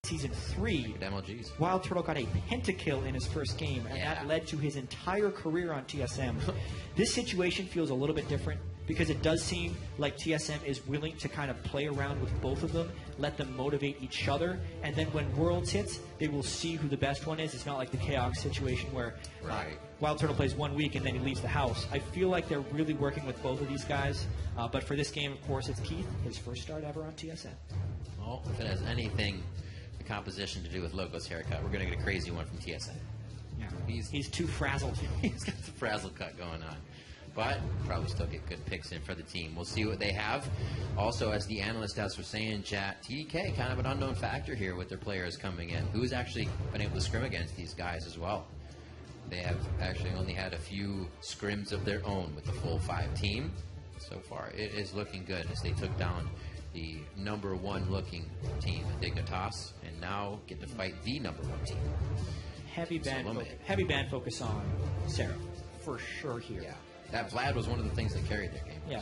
Season 3, MLGs. Wild Turtle got a pentakill in his first game, and that led to his entire career on TSM. This situation feels a little bit different because it does seem like TSM is willing to kind of play around with both of them, let them motivate each other, and then when Worlds hits, they will see who the best one is. It's not like the Chaos situation where Wild Turtle plays 1 week and then he leaves the house. I feel like they're really working with both of these guys, but for this game, of course, it's Keith, his first start ever on TSM. Well, if it has anything, the composition to do with Logo's haircut, we're going to get a crazy one from TSM. Yeah, he's too frazzled. He's got the frazzle cut going on. But probably still get good picks in for the team. We'll see what they have. Also, as the analyst guys were saying in chat, TDK, kind of an unknown factor here with their players coming in. Who's actually been able to scrim against these guys as well? They have actually only had a few scrims of their own with the full 5 team. So far, it is looking good as they took down the #1 looking team, Dignitas, and now get to fight the #1 team. Heavy band focus on Seraph, for sure here. Yeah. That Vlad was one of the things that carried their game. Yeah.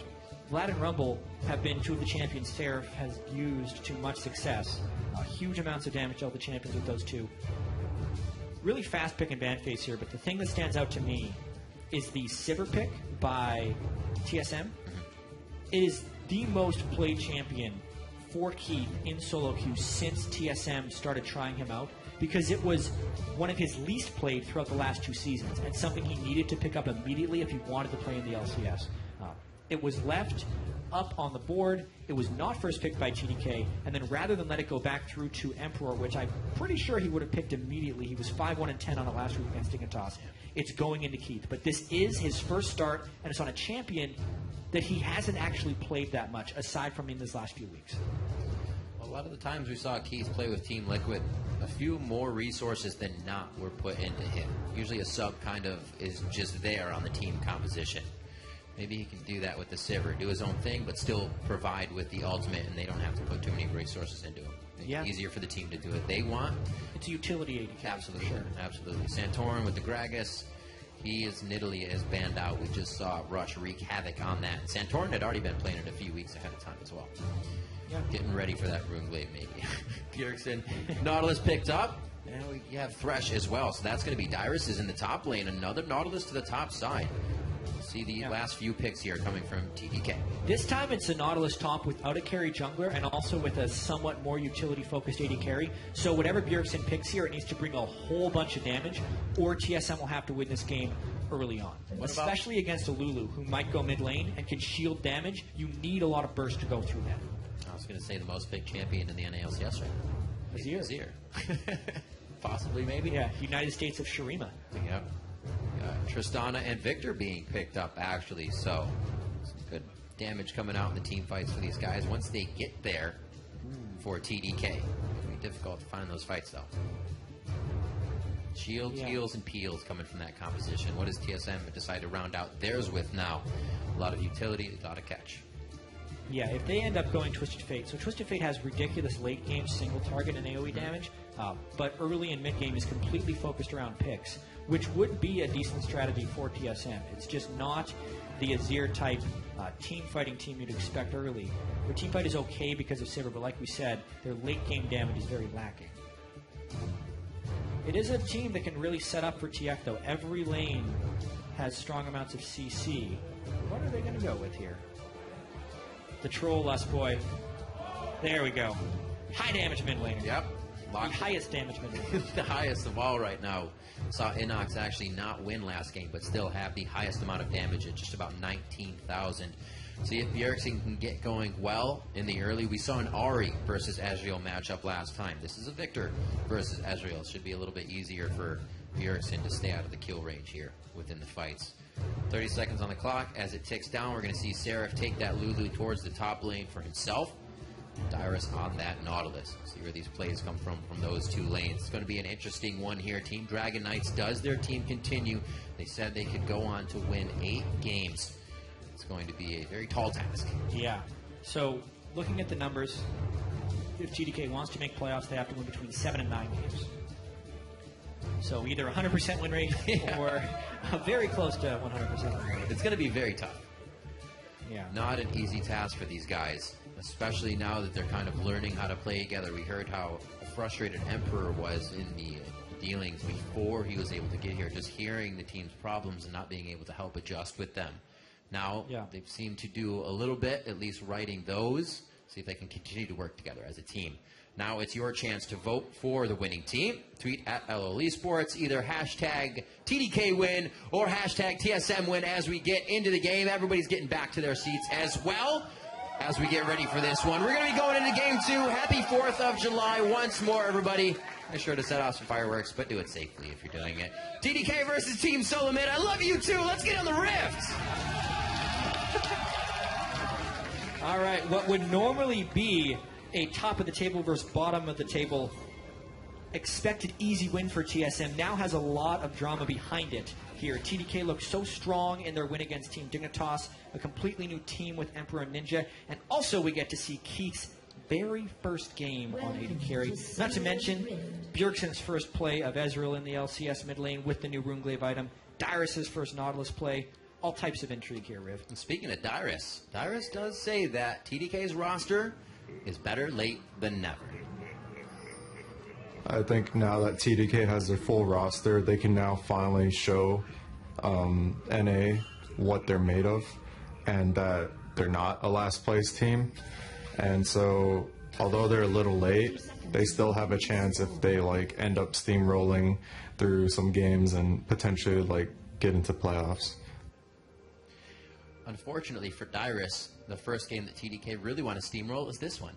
Vlad and Rumble have been two of the champions Seraph has used to much success. Huge amounts of damage dealt the champions with those two. Really fast pick and ban phase here, but the thing that stands out to me is the Sivir pick by TSM. It is the most played champion for Keith in solo queue since TSM started trying him out, because it was one of his least played throughout the last 2 seasons and something he needed to pick up immediately if he wanted to play in the LCS. It was left up on the board. It was not first picked by TDK, and then rather than let it go back through to Emperor, which I'm pretty sure he would have picked immediately, he was 5-1-10 on it last week against Dignitas. It's going into Keith. But this is his first start, and it's on a champion that he hasn't actually played that much, aside from in these last few weeks. A lot of the times we saw Keith play with Team Liquid, a few more resources than not were put into him. Usually a sub kind of is just there on the team composition. Maybe he can do that with the Sivir, do his own thing, but still provide with the ultimate, and they don't have to put too many resources into him. Make it easier for the team to do what they want. It's a utility AD. Absolutely, absolutely. Santorin with the Gragas, he is Nidalee is banned out. We just saw Rush wreak havoc on that. Santorin had already been playing it a few weeks ahead of time as well. Yeah. Getting ready for that Rune Glaive, maybe. Bjergsen, Nautilus picked up. And we have Thresh as well, so that's going to be Dyrus is in the top lane. Another Nautilus to the top side. See the last few picks here coming from TDK. This time it's a Nautilus top without a carry jungler and also with a somewhat more utility-focused AD carry. So whatever Bjergsen picks here, it needs to bring a whole bunch of damage, or TSM will have to win this game early on. Especially against a Lulu, who might go mid lane and can shield damage. You need a lot of burst to go through that. I was going to say the most picked champion in the NALCS right now. Azir. Possibly, maybe. Yeah, United States of Shurima. Yep. Tristana and Victor being picked up, actually. So, some good damage coming out in the team fights for these guys. Once they get there for TDK, it'll be difficult to find those fights, though. Shields, heals, and peels coming from that composition. What does TSM decide to round out theirs with now? A lot of utility, a lot of catch. Yeah, if they end up going Twisted Fate. So Twisted Fate has ridiculous late game single target and AoE damage, but early and mid game is completely focused around picks, which would be a decent strategy for TSM. It's just not the Azir type team fighting team you'd expect early. Their team fight is okay because of Sivir, but like we said, their late game damage is very lacking. It is a team that can really set up for TF though. Every lane has strong amounts of CC. What are they going to go with here? The troll lust boy. There we go. High damage mid laner. Yep. The highest damage mid laner. The highest of all right now. Saw Inox actually not win last game, but still have the highest amount of damage at just about 19,000. See if Bjergsen can get going well in the early. We saw an Ahri versus Azrael matchup last time. This is a Victor versus Azrael. Should be a little bit easier for Bjergsen to stay out of the kill range here within the fights. 30 seconds on the clock. As it ticks down, we're going to see Seraph take that Lulu towards the top lane for himself. Dyrus on that Nautilus. See where these plays come from those two lanes. It's going to be an interesting one here. Team Dragon Knights, does their team continue? They said they could go on to win 8 games. It's going to be a very tall task. Yeah. So, looking at the numbers, if TDK wants to make playoffs, they have to win between 7 and 9 games. So either 100% win rate or very close to 100% win rate. It's going to be very tough. Yeah. Not an easy task for these guys. especially now that they're kind of learning how to play together. We heard how frustrated Emperor was in the dealings before he was able to get here, just hearing the team's problems and not being able to help adjust with them. Now, they seem to do a little bit, at least writing those, see if they can continue to work together as a team. Now it's your chance to vote for the winning team. Tweet at LOL Esports, either hashtag TDK win or hashtag TSM win as we get into the game. Everybody's getting back to their seats as well as we get ready for this one. We're going to be going into Game 2. Happy 4th of July once more, everybody. Make sure to set off some fireworks, but do it safely if you're doing it. TDK versus Team Solo Mid. I love you too. Let's get on the Rift. All right, what would normally be a top of the table versus bottom of the table expected easy win for TSM now has a lot of drama behind it here. TDK looks so strong in their win against Team Dignitas, a completely new team with Emperor and Ninja, and also we get to see Keith's very first game on AD Carry. Not to mention Bjergsen's first play of Ezreal in the LCS mid lane with the new Runeglaive item, Dyrus' first Nautilus play. All types of intrigue here, Riv. And speaking of Dyrus, Dyrus does say that TDK's roster is better late than never. I think now that TDK has their full roster, they can now finally show NA what they're made of, and that they're not a last place team. And so, although they're a little late, they still have a chance if they end up steamrolling through some games and potentially get into playoffs. Unfortunately for Dyrus, the first game that TDK really want to steamroll is this one.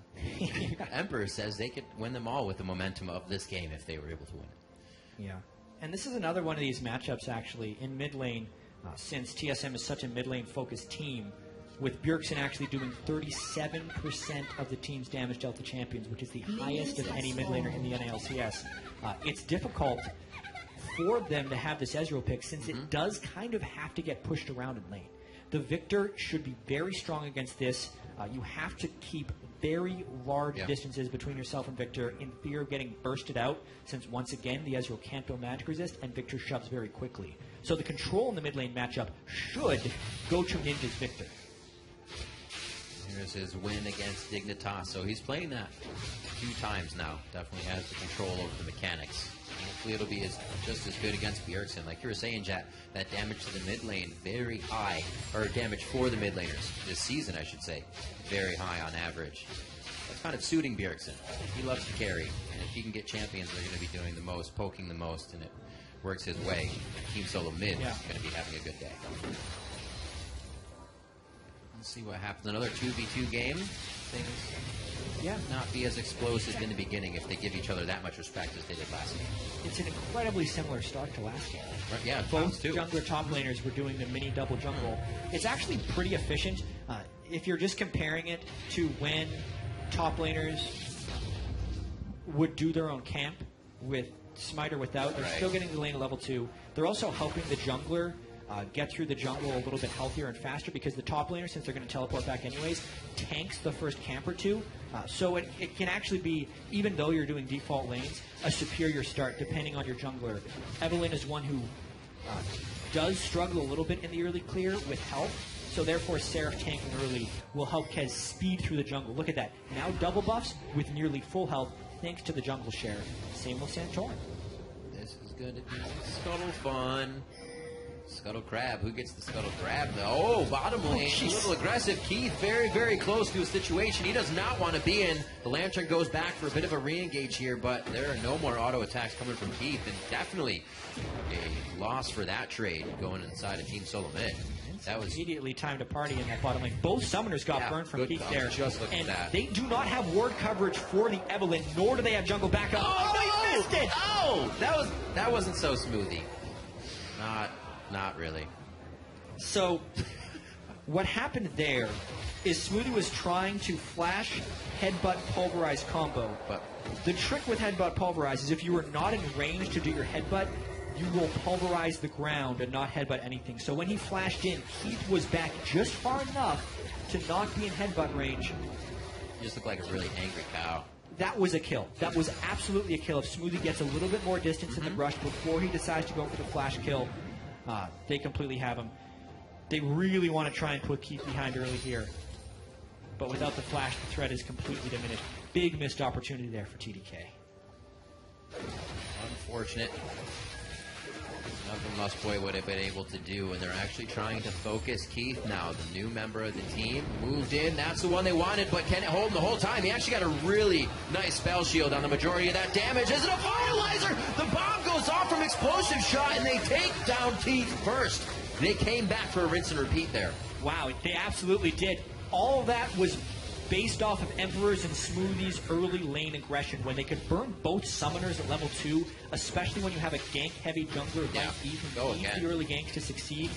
Emperor says they could win them all with the momentum of this game if they were able to win it. Yeah. And this is another one of these matchups, actually, in mid lane, since TSM is such a mid lane focused team, with Bjergsen actually doing 37% of the team's damage dealt to champions, which is the highest of any mid laner in the NALCS. It's difficult for them to have this Ezreal pick, since it does kind of have to get pushed around in lane. The Victor should be very strong against this. You have to keep very large distances between yourself and Victor in fear of getting bursted out, since once again the Ezreal can't build magic resist and Victor shoves very quickly. So the control in the mid lane matchup should go to Ninja's Victor. Here's his win against Dignitas. So he's playing that a few times now. Definitely has the control over the mechanics. Hopefully it'll be just as good against Bjergsen. Like you were saying, Jack, that damage to the mid lane, very high. Or damage for the mid laners, this season I should say, very high on average. That's kind of suiting Bjergsen. He loves to carry. And if he can get champions, they're going to be doing the most, poking the most, and it works his way. Team Solo Mid is going to be having a good day. Let's see what happens. Another 2v2 game. Things not be as explosive in the beginning if they give each other that much respect as they did last game. It's an incredibly similar start to last game. Right, yeah, both jungler top laners were doing the mini double jungle. It's actually pretty efficient. If you're just comparing it to when top laners would do their own camp with Smite or without, they're still getting the lane at level 2. They're also helping the jungler get through the jungle a little bit healthier and faster, because the top laner, since they're going to teleport back anyways, tanks the first camp or two. So it can actually be, even though you're doing default lanes, a superior start depending on your jungler. Evelynn is one who does struggle a little bit in the early clear with health, so therefore Seraph tanking early will help Kez speed through the jungle. Look at that. Now double buffs with nearly full health thanks to the jungle share. Same with Santorin. This is going to be Scuttle fun. Scuttle Crab. Who gets the Scuttle Crab, though? Oh, bottom lane. A little aggressive. Keith very, very close to a situation he does not want to be in. The Lantern goes back for a bit of a re-engage here, but there are no more auto attacks coming from Keith, and definitely a loss for that trade going inside of Team Solo Mid. That was immediately time to party in that bottom lane. Both summoners got burned from Keith there. Just look at that. They do not have ward coverage for the Evelynn, nor do they have jungle backup. Oh, they missed it! Oh, that wasn't so smoothie. Not really. So, what happened there is Smoothie was trying to flash headbutt pulverize combo. But the trick with headbutt pulverize is if you are not in range to do your headbutt, you will pulverize the ground and not headbutt anything. So when he flashed in, Keith was back just far enough to not be in headbutt range. You just look like a really angry cow. That was a kill. That was absolutely a kill. If Smoothie gets a little bit more distance in the brush before he decides to go for the flash kill, they completely have him. They really want to try and put Keith behind early here. but without the flash, the threat is completely diminished. Big missed opportunity there for TDK. Unfortunate. Nothing Lustboy would have been able to do, and they're actually trying to focus Keith now, the new member of the team. Moved in, that's the one they wanted, but can it hold him the whole time? He actually got a really nice spell shield on the majority of that damage. Is it a finalizer? The bomb goes off from explosive shot, and they take down Keith first. They came back for a rinse and repeat there. Wow, they absolutely did. All of that was based off of Emperor's and Smoothie's early lane aggression, when they could burn both summoners at level 2, especially when you have a gank-heavy jungler like Keith who needs the early ganks to succeed.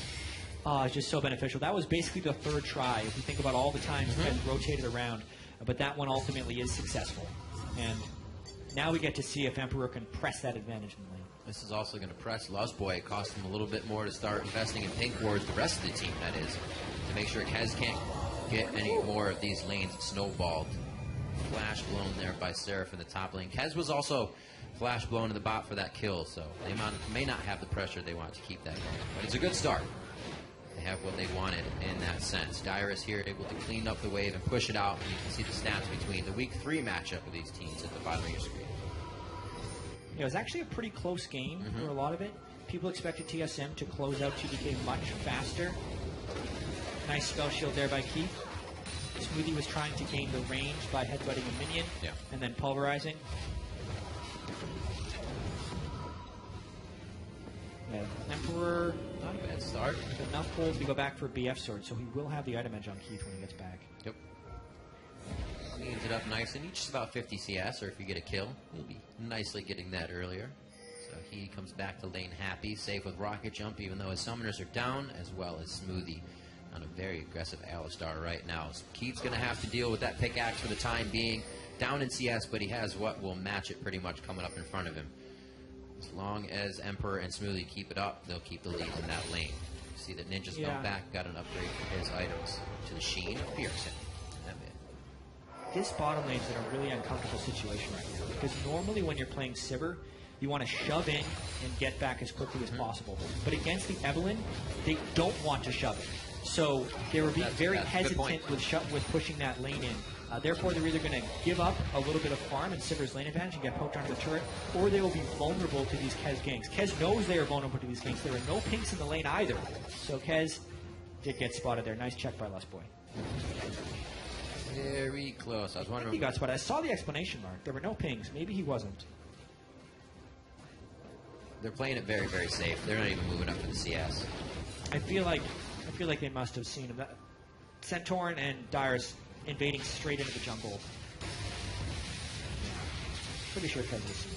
It's just so beneficial. That was basically the third try, if you think about all the times that rotated around. But that one ultimately is successful. And now we get to see if Emperor can press that advantage in the lane. This is also going to press Lustboy. It costs him a little bit more to start investing in pink wards, the rest of the team, that is, to make sure Kez can't get any more of these lanes snowballed. Flash blown there by Seraph in the top lane. Kez was also flash blown in the bot for that kill, so they may not have the pressure they want to keep that going. But it's a good start. They have what they wanted in that sense. Dyrus here able to clean up the wave and push it out. And you can see the stats between the week 3 matchup of these teams at the bottom of your screen. Yeah, it was actually a pretty close game for a lot of it. People expected TSM to close out TDK much faster. Nice spell shield there by Keith. Smoothie was trying to gain the range by headbutting a minion and then pulverizing. Yeah, Emperor, not a bad start. Enough pulls to go back for a BF sword, so he will have the item edge on Keith when he gets back. Yep. Cleans it up nice, and just about 50 CS, or if you get a kill, you'll be nicely getting that earlier. So he comes back to lane happy, safe with Rocket Jump, even though his summoners are down, as well as Smoothie on a very aggressive Alistar right now. So Keith's going to have to deal with that pickaxe for the time being. Down in CS, but he has what will match it pretty much coming up in front of him. As long as Emperor and Smoothie keep it up, they'll keep the lead in that lane. See that Ninja's come back, got an upgrade for his items to the Sheen of Pearson. This bottom lane's in a really uncomfortable situation right now, because normally when you're playing Sivir, you want to shove in and get back as quickly as possible. But against the Evelynn, they don't want to shove it. So they were being very hesitant with pushing that lane in. Therefore, they're either going to give up a little bit of farm and Sivir's lane advantage and get poked onto the turret, or they will be vulnerable to these Kez ganks. Kez knows they are vulnerable to these ganks. There are no pinks in the lane either. So Kez did get spotted there. Nice check by Lustboy. Very close. I was wondering. He got spotted. I saw the explanation mark. There were no pings. Maybe he wasn't. They're playing it very, very safe. They're not even moving up for the CS. I feel like they must have seen him. Centauran and Dyrus invading straight into the jungle. Pretty sure Kez was seen.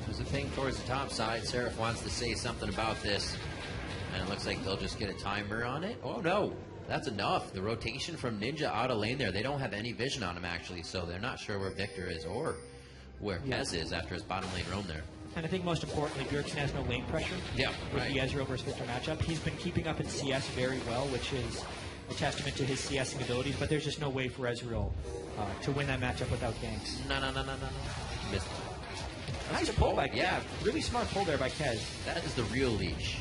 There's a ping towards the top side. Seraph wants to say something about this, and it looks like they'll just get a timer on it. Oh no, that's enough. The rotation from Ninja out of lane there. They don't have any vision on him actually, so they're not sure where Victor is or where Kez is after his bottom lane roam there. And I think most importantly, Bjergsen has no lane pressure with the Ezreal versus Victor matchup. He's been keeping up in CS very well, which is a testament to his CSing abilities, but there's just no way for Ezreal to win that matchup without ganks. No. Missed. Nice pull by Kez. Really smart pull there by Kez. That is the real leash.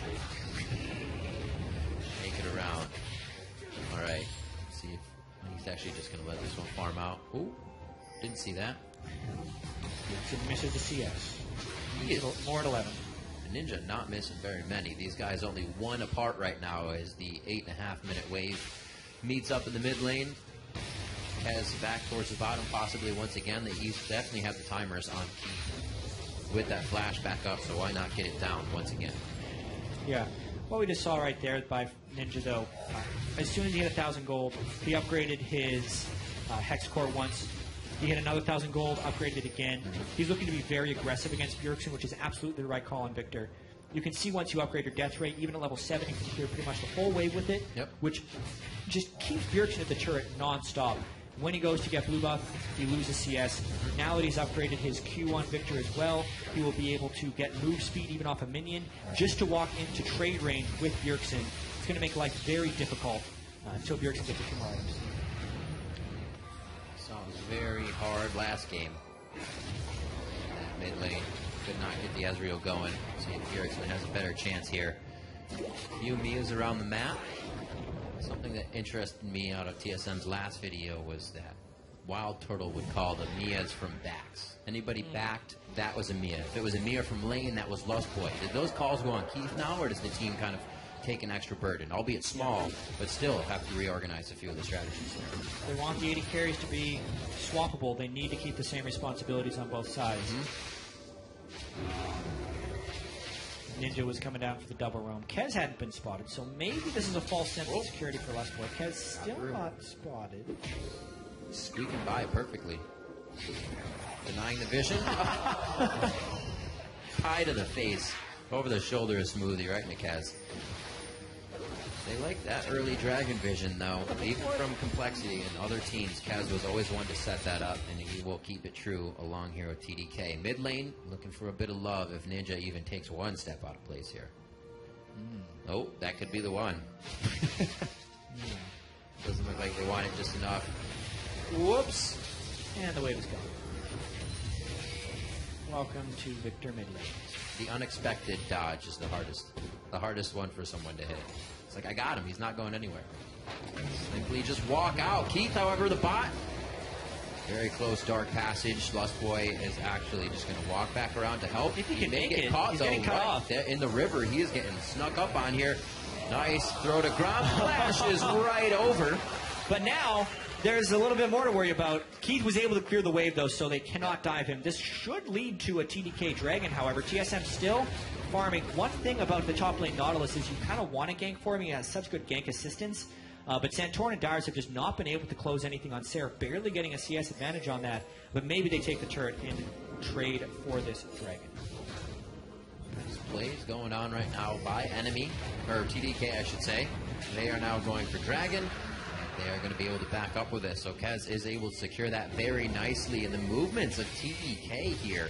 Take it around. All right. Let's see if he's actually just going to let this one farm out. Ooh, didn't see that. Bjergsen misses the CS. More at 11. Ninja not missing very many. These guys only one apart right now as the 8.5-minute wave meets up in the mid lane. Kez back towards the bottom, possibly once again. They definitely have the timers on key with that flash back up, so why not get it down once again? Yeah. What we just saw right there by Ninja, though, as soon as he hit 1,000 gold, he upgraded his Hex Core once. He hit another 1,000 gold, upgraded it again. He's looking to be very aggressive against Bjergsen, which is absolutely the right call on Victor. You can see once you upgrade your death rate, even at level 7, you can clear pretty much the whole wave with it, which just keeps Bjergsen at the turret non-stop. When he goes to get blue buff, he loses CS. Now that he's upgraded his Q on Victor as well, he will be able to get move speed even off a minion just to walk into trade range with Bjergsen. It's going to make life very difficult until Bjergsen gets a few more items. Saw it was very hard last game. Mid lane could not get the Ezreal going. See if Bjergsen has a better chance here. Few Mias around the map. Something that interested me out of TSM's last video was that Wild Turtle would call the Mias from backs. Anybody backed, that was a Mia. If it was a Mia from lane, that was Lust Boy. Did those calls go on Keith now, or does the team kind of take an extra burden, albeit small, but still have to reorganize a few of the strategies there? They want the 80 carries to be swappable. They need to keep the same responsibilities on both sides. Ninja was coming down for the double roam. Kez hadn't been spotted, so maybe this is a false sense of security for Lust Boy. Kez still not spotted. Squeaking by perfectly. Denying the vision. Pie to the face. Over the shoulder is Smoothie, right, Nikaz? They like that early Dragon Vision, though. Even from Complexity and other teams, Kaz was always one to set that up, and he will keep it true along here with TDK. Mid lane, looking for a bit of love if Ninja even takes one step out of place here. Oh, that could be the one. Doesn't look like they want it just enough. Whoops. And the wave is gone. Welcome to Victor Mid Lane. The unexpected dodge is the hardest one for someone to hit. It's like, I got him. He's not going anywhere. Simply just walk out. Keith, however, the bot. Very close dark passage. Lust Boy is actually just going to walk back around to help. If he can may make get it, caught, he's though, getting cut right off. there in the river. He is getting snuck up on here. Nice throw to ground. Flash is right over. But now, there's a little bit more to worry about. Keith was able to clear the wave, though, so they cannot dive him. This should lead to a TDK Dragon, however. TSM still farming. One thing about the top lane Nautilus is you kind of want to gank for him. He has such good gank assistance. But Santorin and Dires have just not been able to close anything on Seraph, barely getting a CS advantage on that. But maybe they take the turret and trade for this Dragon. There's plays going on right now by enemy, or TDK, I should say. They are now going for Dragon. They are going to be able to back up with this. So Kez is able to secure that very nicely. And the movements of TDK here,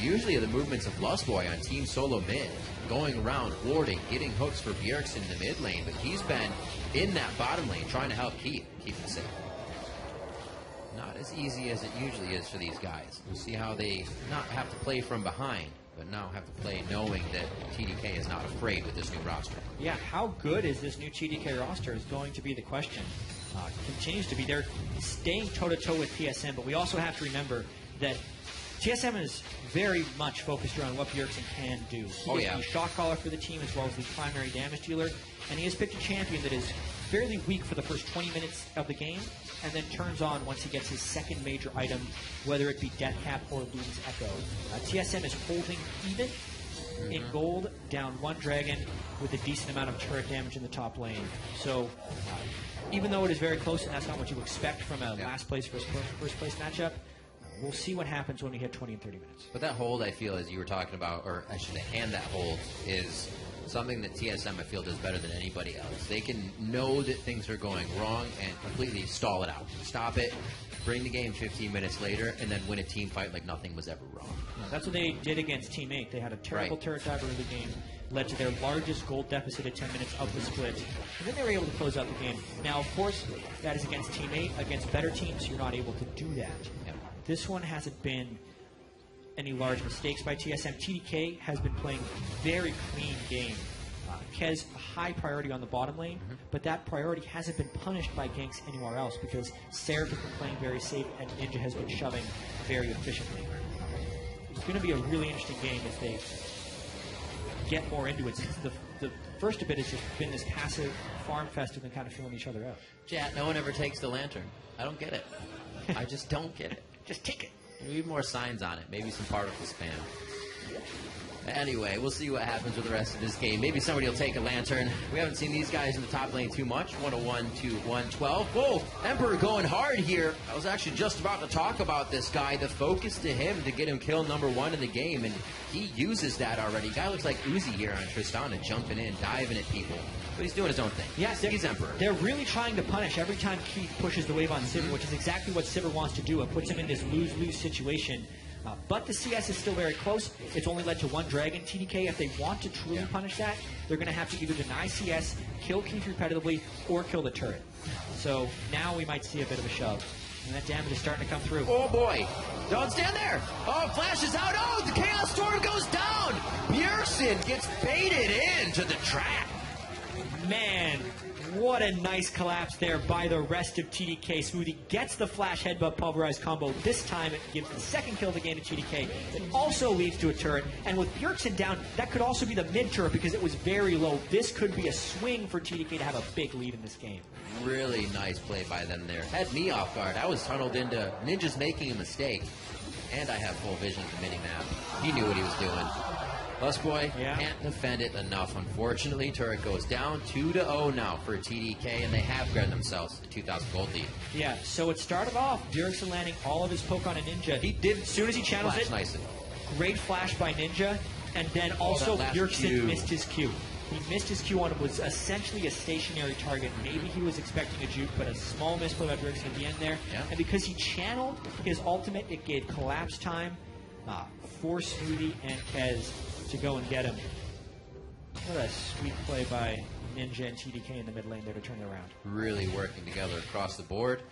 usually the movements of Lust Boy on Team Solo mid, going around, warding, getting hooks for Bjergsen in the mid lane, but he's been in that bottom lane trying to help keep it safe. Not as easy as it usually is for these guys. We'll see how they not have to play from behind, but now have to play knowing that TDK is not afraid with this new roster. Yeah, how good is this new TDK roster is going to be the question. Continues to be. They're staying toe-to-toe with TSM, but we also have to remember that TSM is very much focused around what Bjergsen can do. He is the shot caller for the team as well as the primary damage dealer, and he has picked a champion that is fairly weak for the first 20 minutes of the game, and then turns on once he gets his second major item, whether it be Death Cap or Luden's Echo. TSM is holding even in gold, down one Dragon with a decent amount of turret damage in the top lane. So even though it is very close, and that's not what you expect from a last place versus first place matchup, we'll see what happens when we hit 20 and 30 minutes. But that hold, I feel, as you were talking about, or I should say, that hold, is something that TSM, I feel, does better than anybody else. They can know that things are going wrong and completely stall it out. Stop it, bring the game 15 minutes later, and then win a team fight like nothing was ever wrong. Yeah, that's what they did against Team 8. They had a terrible turret dive early game, led to their largest gold deficit at 10 minutes of the split, and then they were able to close out the game. Now, of course, that is against Team 8. Against better teams, you're not able to do that. Yep. This one hasn't been any large mistakes by TSM. TDK has been playing very clean game. Kez, a high priority on the bottom lane, but that priority hasn't been punished by ganks anywhere else because Seraph has been playing very safe and Ninja has been shoving very efficiently. It's going to be a really interesting game as they get more into it, since the first bit has just been this passive farm fest and then kind of filling each other out. Chat, no one ever takes the lantern. I don't get it. I just don't get it. Just take it. We need more signs on it. Maybe some particle spam. Anyway, we'll see what happens with the rest of this game. Maybe somebody will take a lantern. We haven't seen these guys in the top lane too much. 101 to 112. Whoa, Emperor going hard here. I was actually just about to talk about this guy. The focus to him to get him kill number one in the game, and he uses that already. Guy looks like Uzi here on Tristana, jumping in, diving at people. But he's doing his own thing. Yes, he's Emperor. They're really trying to punish every time Keith pushes the wave on Sivir, which is exactly what Sivir wants to do. It puts him in this lose-lose situation. But the CS is still very close. It's only led to one Dragon. TDK, if they want to truly punish that, they're going to have to either deny CS, kill Keith repetitively, or kill the turret. So now we might see a bit of a shove. And that damage is starting to come through. Oh boy. Don't stand there. Oh, flashes out. Oh, the Chaos Storm goes down. Bjergsen gets baited into the trap. Man, What a nice collapse there by the rest of TDK. Smoothie gets the flash headbutt pulverized combo. This time it gives the second kill of the game to TDK. It also leads to a turret. And with Bjergsen down, that could also be the mid turret because it was very low. This could be a swing for TDK to have a big lead in this game. Really nice play by them there. Had me off guard. I was tunneled into Ninja's making a mistake. And I have full vision of the mini-map. He knew what he was doing. Busboy can't defend it enough. Unfortunately, turret goes down 2-0 now for TDK, and they have grabbed themselves a 2,000 gold lead. Yeah, so it started off Bjergsen landing all of his poke on a Ninja. He did, as soon as he channels it, nicely. Great flash by Ninja, and then also Bjergsen missed his Q. He missed his Q on it, was essentially a stationary target. Maybe he was expecting a juke, but a small misplay by Bjergsen at the end there. Yeah. And because he channeled his ultimate, it gave collapse time for Smoothie and Kez to go and get him. What a sweet play by Ninja and TDK in the mid lane there to turn it around. Really working together across the board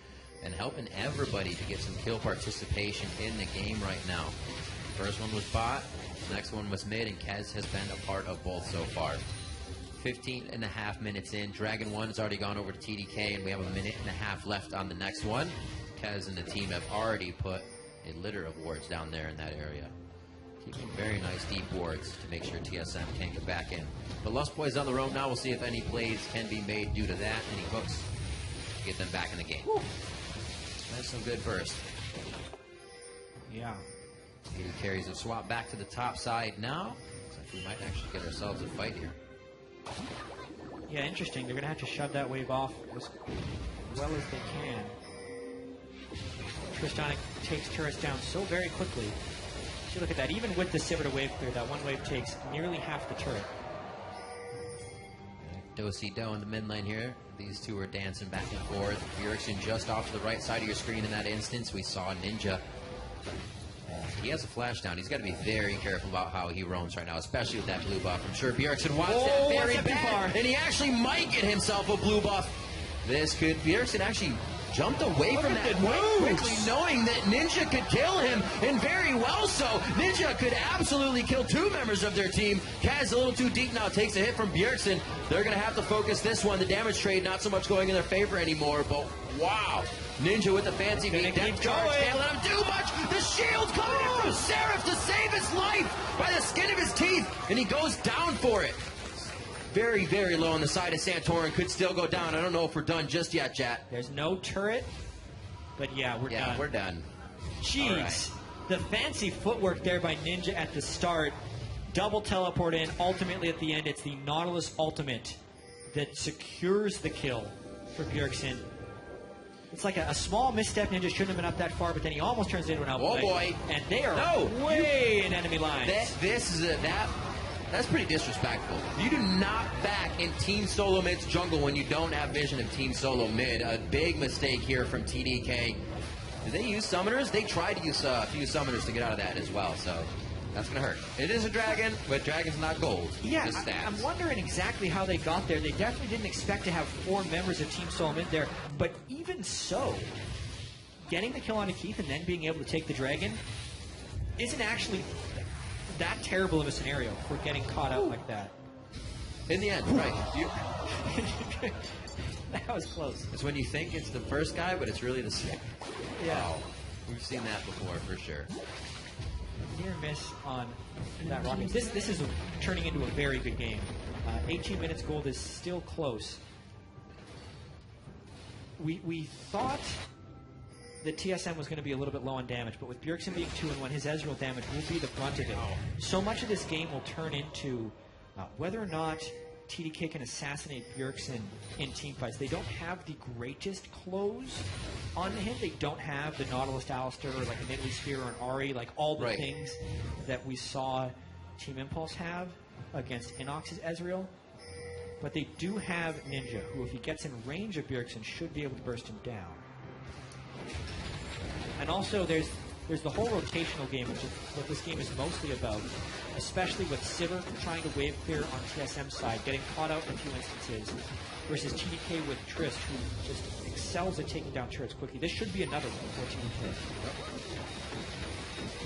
and helping everybody to get some kill participation in the game right now. First one was bot, next one was mid, and Kez has been a part of both so far. 15.5 minutes in, Dragon 1 has already gone over to TDK, and we have a minute and a half left on the next one. Kez and the team have already put a litter of wards down there in that area. Keeping very nice deep wards to make sure TSM can't get back in. But Lust Boys on the road now. We'll see if any plays can be made due to that. Any hooks to get them back in the game. Woo. That's some good burst. Yeah. He carries a swap back to the top side now. Looks like we might actually get ourselves a fight here. Yeah, interesting. They're going to have to shove that wave off as well as they can. Tristanic takes turrets down so very quickly. So look at that. Even with the Sivir wave clear, that one wave takes nearly half the turret. Do in the mid lane here. These two are dancing back and forth. Bjergsen just off to the right side of your screen in that instance. We saw Ninja. He has a flash down. He's got to be very careful about how he roams right now, especially with that blue buff. I'm sure Bjergsen wants that very bad, and he actually might get himself a blue buff. This could... Bjergsen actually jumped away from that quite quickly, knowing that Ninja could kill him, and very well so. Ninja could absolutely kill two members of their team. Kaz a little too deep now, takes a hit from Bjergsen. They're going to have to focus this one. The damage trade not so much going in their favor anymore, but wow. Ninja with the fancy beat, depth charge, can't let him do much. The shield coming in from Seraph to save his life by the skin of his teeth, and he goes down for it. Very, very low on the side of Santorin. Could still go down. I don't know if we're done just yet, chat. There's no turret, but yeah, we're done. Yeah, we're done. Jeez. Right. The fancy footwork there by Ninja at the start. Double teleport in. Ultimately at the end, it's the Nautilus ultimate that secures the kill for Bjergsen. It's like a small misstep. Ninja shouldn't have been up that far, but then he almost turns it into an outplay. Oh, boy. And they are way in enemy lines. That's pretty disrespectful. You do not back in Team Solo Mid's jungle when you don't have vision of Team Solo Mid. A big mistake here from TDK. Did they use summoners? They tried to use a few summoners to get out of that as well, so that's going to hurt. It is a dragon, but dragon's not gold. Yeah, just stats. I'm wondering exactly how they got there. They definitely didn't expect to have 4 members of Team Solo Mid there, but even so, getting the kill on Keith and then being able to take the dragon isn't actually that terrible of a scenario for getting caught out like that. In the end, right. That was close. It's when you think it's the first guy, but it's really the second. Yeah. Wow. We've seen that before, for sure. Near miss on that rocket. This is turning into a very good game. 18 minutes gold is still close. We thought that TSM was going to be a little bit low on damage, but with Bjergsen being 2-1, his Ezreal damage will be the brunt of it. So much of this game will turn into whether or not TDK can assassinate Bjergsen in teamfights. They don't have the greatest close on him. They don't have the Nautilus Alistair or like a Nidalee Spear or an Ahri, like all the things that we saw Team Impulse have against Inox's Ezreal. But they do have Ninja, who if he gets in range of Bjergsen should be able to burst him down. And also, there's the whole rotational game, which is what this game is mostly about, especially with Sivir trying to wave clear on TSM side, getting caught out in a few instances, versus TDK with Trist, who just excels at taking down turrets quickly. This should be another one for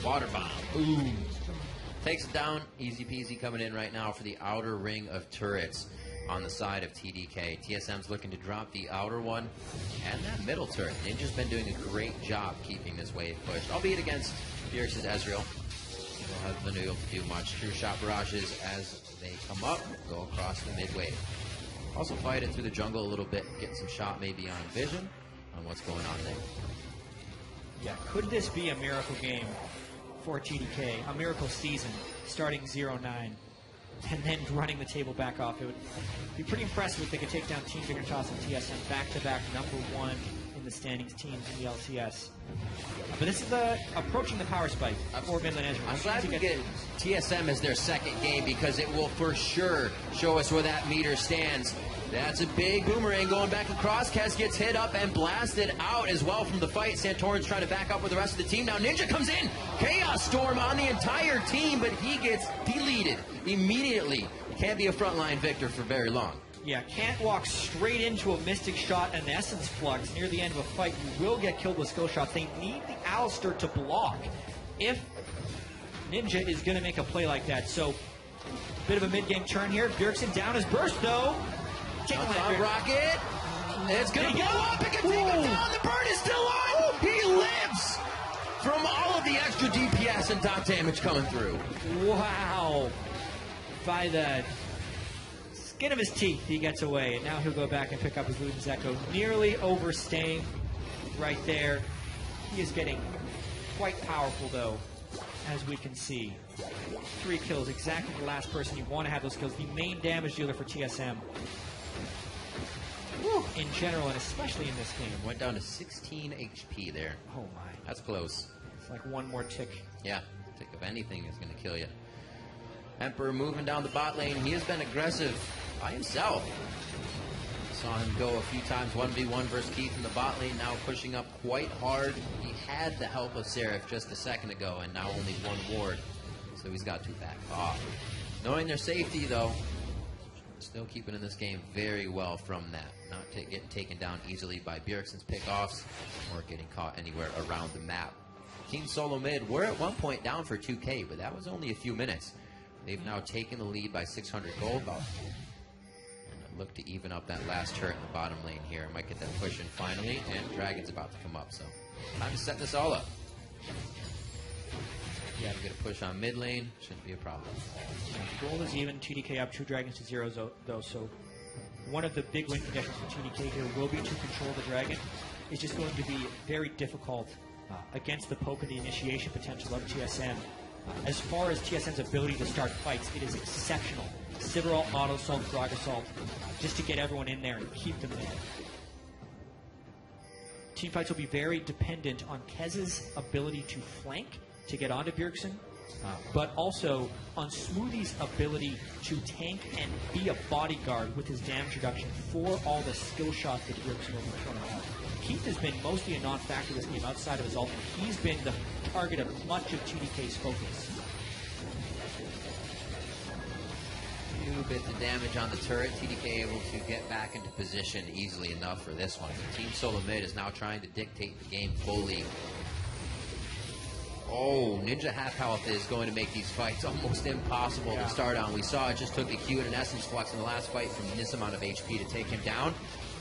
TDK. Water bomb. Boom. Takes it down. Easy peasy coming in right now for the outer ring of turrets. on the side of TDK. TSM's looking to drop the outer one and that middle turret. Ninja's been doing a great job keeping this wave pushed, albeit against Bjergsen's Ezreal. He hasn't been able to do much. True shot barrages as they come up, go across the mid wave. Also fight it through the jungle a little bit, get some shot maybe on vision on what's going on there. Yeah, could this be a miracle game for TDK? A miracle season, starting 0-9, and then running the table back off. It would be pretty impressive if they could take down Team Dignitas and TSM back-to-back #1 in the standings teams in the LCS. But this is approaching the power spike for Midland Ezreal. I'm glad we get TSM as their second game because it will for sure show us where that meter stands. That's a big boomerang going back across. Kez gets hit up and blasted out as well from the fight. Santorin's trying to back up with the rest of the team. Now Ninja comes in. Chaos Storm on the entire team, but he gets deleted immediately. Can't be a frontline victor for very long. Yeah, can't walk straight into a Mystic Shot and Essence Flux near the end of a fight. You will get killed with skill shots. They need the Alistair to block if Ninja is going to make a play like that. So, bit of a mid-game turn here. Bjergsen down his burst, though. Take on Rocket. It's going to blow up. It can take him down. The burn is still on. He lives from all of the extra DPS and top damage coming through. Wow. By the skin of his teeth, he gets away. And now he'll go back and pick up his Luden's Echo. Nearly overstaying right there. He is getting quite powerful, though, as we can see. 3 kills, exactly the last person you want to have those kills. The main damage dealer for TSM. In general, and especially in this game. Went down to 16 HP there. Oh, my. That's close. It's like one more tick. Yeah, tick of anything is going to kill you. Emperor moving down the bot lane. He has been aggressive by himself. Saw him go a few times 1v1 versus Keith in the bot lane, now pushing up quite hard. He had the help of Seraph just a second ago, and now only 1 ward. So he's got to back off. Knowing their safety, though, still keeping in this game very well from that. Not getting taken down easily by Bjergsen's pickoffs or getting caught anywhere around the map. Team Solo Mid were at one point down for 2K, but that was only a few minutes. They've now taken the lead by 600 gold. And look to even up that last turret in the bottom lane here. Might get that push in finally, and Dragon's about to come up, so time to set this all up. Yeah, to get a push on mid lane, shouldn't be a problem. Gold is even, TDK up 2 dragons to 0, though, so one of the big win conditions for TDK here will be to control the dragon. It's just going to be very difficult against the poke and the initiation potential of TSM. As far as TSM's ability to start fights, it is exceptional. Sideral, Auto Assault, Frog Assault, just to get everyone in there and keep them there. Team fights will be very dependent on Kez's ability to flank, to get onto Bjergsen, but also on Smoothie's ability to tank and be a bodyguard with his damage reduction for all the skill shots that Bjergsen will be throwing out. Keith has been mostly a non-factor this game outside of his ult, and he's been the target of much of TDK's focus. Few bits of damage on the turret. TDK able to get back into position easily enough for this one. Team Solo Mid is now trying to dictate the game fully. Oh, Ninja half health is going to make these fights almost impossible to start on. We saw it just took a Q and an Essence Flux in the last fight from this amount of HP to take him down.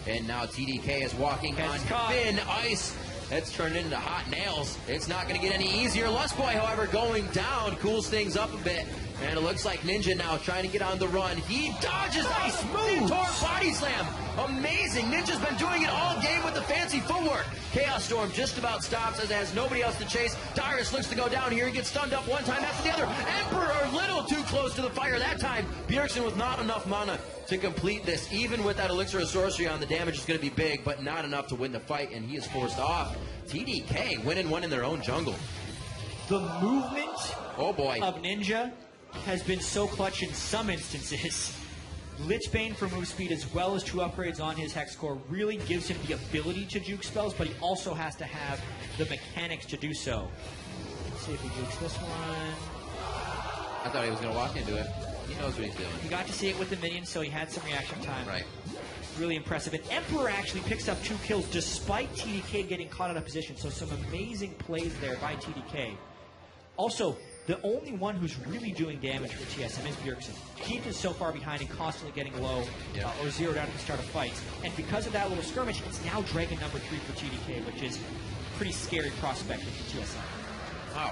And now TDK is walking on thin ice. That's turned into hot nails. It's not going to get any easier. Lustboy, however, going down, cools things up a bit. And it looks like Ninja now trying to get on the run. He dodges a smooth body slam. Amazing. Ninja's been doing it all game with the fancy footwork. Chaos Storm just about stops as it has nobody else to chase. Dyrus looks to go down here. He gets stunned up one time after the other. Emperor a little too close to the fire that time. Bjergsen with not enough mana to complete this. Even with that Elixir of Sorcery on, the damage is going to be big, but not enough to win the fight, and he is forced off. TDK winning one in their own jungle. The movement of Ninja has been so clutch in some instances. Lichbane for move speed as well as 2 upgrades on his Hex Core really gives him the ability to juke spells, but he also has to have the mechanics to do so. Let's see if he jukes this one. I thought he was going to walk into it. He knows what he's doing. He got to see it with the minions, so he had some reaction time. Right. Really impressive. And Emperor actually picks up 2 kills despite TDK getting caught out of position, so some amazing plays there by TDK. Also, The only one who's really doing damage for TSM is Bjergsen. Keith is so far behind and constantly getting low or zeroed out at the start of fights. And because of that little skirmish, it's now Dragon number 3 for TDK, which is a pretty scary prospect for TSM. Wow.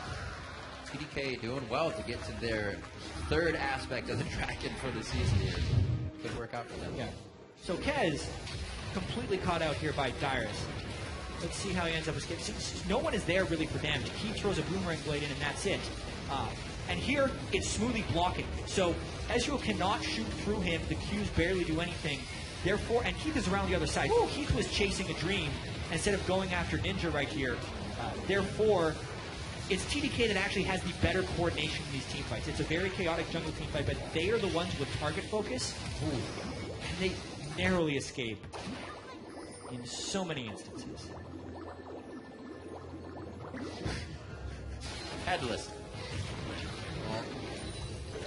TDK doing well to get to their third aspect of the Dragon for the season here. Good work out for them. Yeah. So Kez completely caught out here by Dyrus. Let's see how he ends up escaping. No one is there really for damage. Keith throws a boomerang blade in and that's it. And here, it's smoothly blocking. So Ezreal cannot shoot through him. The Qs barely do anything. Therefore, and Keith is around the other side. Ooh, Keith was chasing a dream instead of going after Ninja right here. Therefore, it's TDK that actually has the better coordination in these team fights. It's a very chaotic jungle team fight, but they are the ones with target focus. Ooh. And they narrowly escape in so many instances. Headless. Well,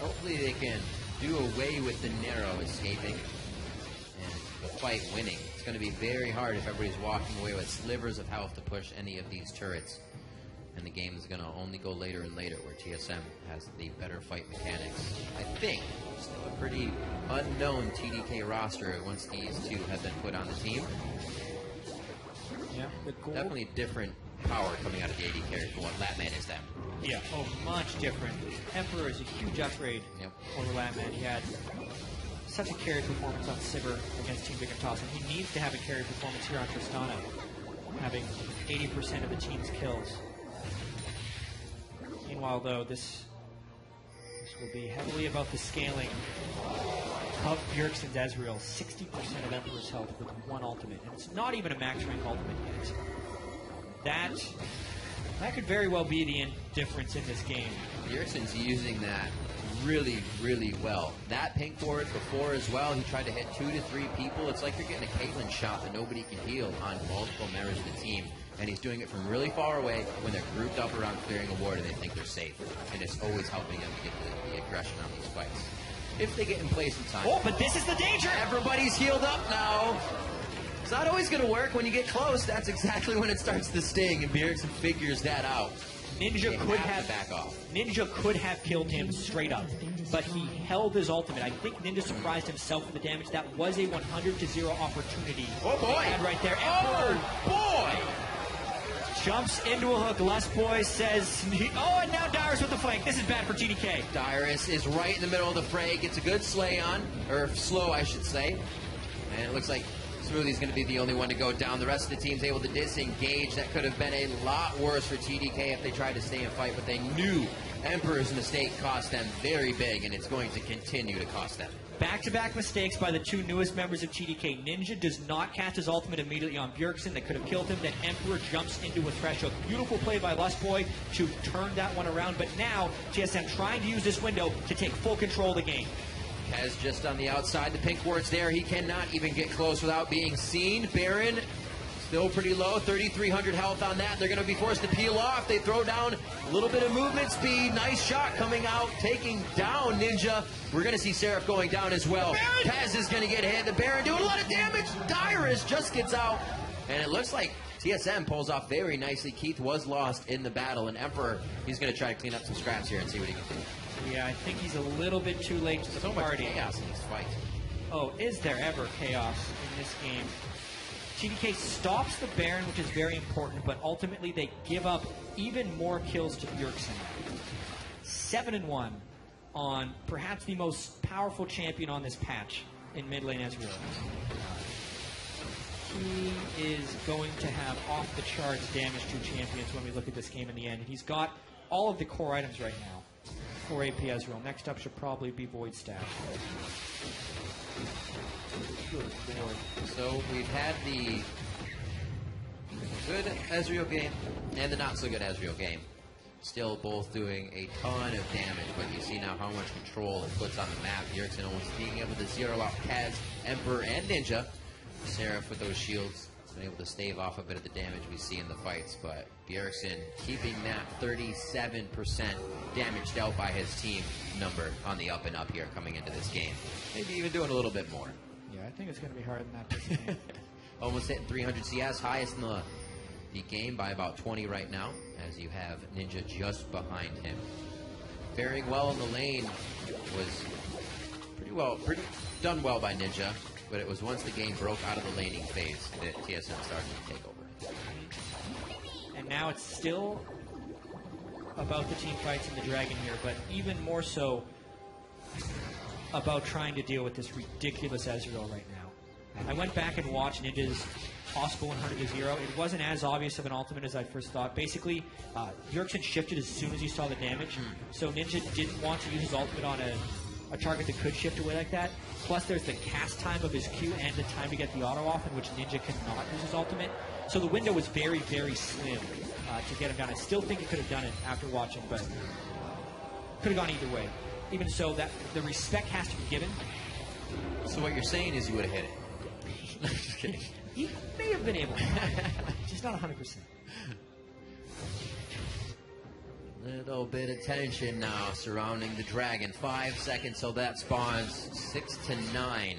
hopefully they can do away with the narrow escaping and the fight winning. It's going to be very hard if everybody's walking away with slivers of health to push any of these turrets. And the game is going to only go later and later where TSM has the better fight mechanics. I think still a pretty unknown TDK roster once these two have been put on the team. Yeah, definitely different power coming out of the AD carry from what Latman is them. Yeah, oh, much different. Emperor is a huge upgrade over Latman. He had such a carry performance on Sivir against Team Big and Toss, and he needs to have a carry performance here on Tristana, having 80% of the team's kills. Meanwhile, though, this will be heavily about the scaling of Bjergsen's Ezreal. 60% of Emperor's health with one ultimate, and it's not even a max rank ultimate yet. That could very well be the difference in this game. Bjergsen's using that really, really well. That pink ward before as well, he tried to hit 2 to 3 people. It's like you're getting a Caitlyn shot that nobody can heal on multiple members of the team. And he's doing it from really far away when they're grouped up around clearing a ward and they think they're safe. And it's always helping them to get the aggression on these fights. If they get in place in time. Oh, but this is the danger! Everybody's healed up now. It's not always going to work when you get close. That's exactly when it starts to sting, and Bjergsen figures that out. Ninja could have back off. Ninja could have killed him straight up, but he held his ultimate. I think Ninja surprised himself with the damage. That was a 100-0 opportunity. Oh boy! He had right there. Oh boy! Jumps into a hook. Lustboy says, oh, and now Dyrus with the flank. This is bad for TDK. Dyrus is right in the middle of the fray. Gets a good slay on, or slow, I should say. And it looks like Smoothie's going to be the only one to go down. The rest of the team's able to disengage. That could have been a lot worse for TDK if they tried to stay and fight, but they knew Emperor's mistake cost them very big, and it's going to continue to cost them. Back-to-back mistakes by the two newest members of TDK. Ninja does not cast his ultimate immediately on Bjergsen. That could have killed him. Then Emperor jumps into a threshold. Beautiful play by Lustboy to turn that one around. But now TSM trying to use this window to take full control of the game. Kez just on the outside. The pink ward's there. He cannot even get close without being seen. Baron still pretty low. 3,300 health on that. They're going to be forced to peel off. They throw down a little bit of movement speed. Nice shot coming out, taking down Ninja. We're going to see Seraph going down as well. Kez is going to get hit. The Baron doing a lot of damage. Dyrus just gets out. And it looks like TSM pulls off very nicely. Keith was lost in the battle. And Emperor, he's going to try to clean up some scraps here and see what he can do. Yeah, I think he's a little bit too late to the so party. Much chaos in this fight. Oh, is there ever chaos in this game? TDK stops the Baron, which is very important, but ultimately they give up even more kills to Bjergsen. 7-1 on perhaps the most powerful champion on this patch in mid lane Ezreal. He is going to have off-the-charts damage to champions when we look at this game in the end. He's got all of the core items right now for AP Ezreal. Next up should probably be Void Staff. Good Lord. So we've had the good Ezreal game and the not so good Ezreal game. Still both doing a ton of damage, but you see now how much control it puts on the map. Bjergsen almost being able to zero out Kaz, Emperor, and Ninja. Seraph with those shields has been able to stave off a bit of the damage we see in the fights, but Bjergsen keeping that 37% damage dealt by his team number on the up and up here coming into this game. Maybe even doing a little bit more. Yeah, I think it's going to be harder than that this game. Almost hitting 300 CS, highest in the game by about 20 right now, as you have Ninja just behind him. faring well in the lane was pretty done well by Ninja, but it was once the game broke out of the laning phase that TSM started to take over. And now it's still about the team fights in the Dragon here, but even more so about trying to deal with this ridiculous Ezreal right now. I went back and watched Ninja's possible 100 to 0. It wasn't as obvious of an ultimate as I first thought. Basically, Bjergsen shifted as soon as he saw the damage, so Ninja didn't want to use his ultimate on a target that could shift away like that. Plus, there's the cast time of his Q and the time to get the auto off, in which Ninja cannot use his ultimate. So the window was very, very slim to get him down. I still think he could have done it after watching, but could have gone either way. Even so, that the respect has to be given. So what you're saying is you would have hit it. Just kidding. He may have been able to, just not 100%. Little bit of tension now surrounding the Dragon. 5 seconds till that spawns. 6 to 9.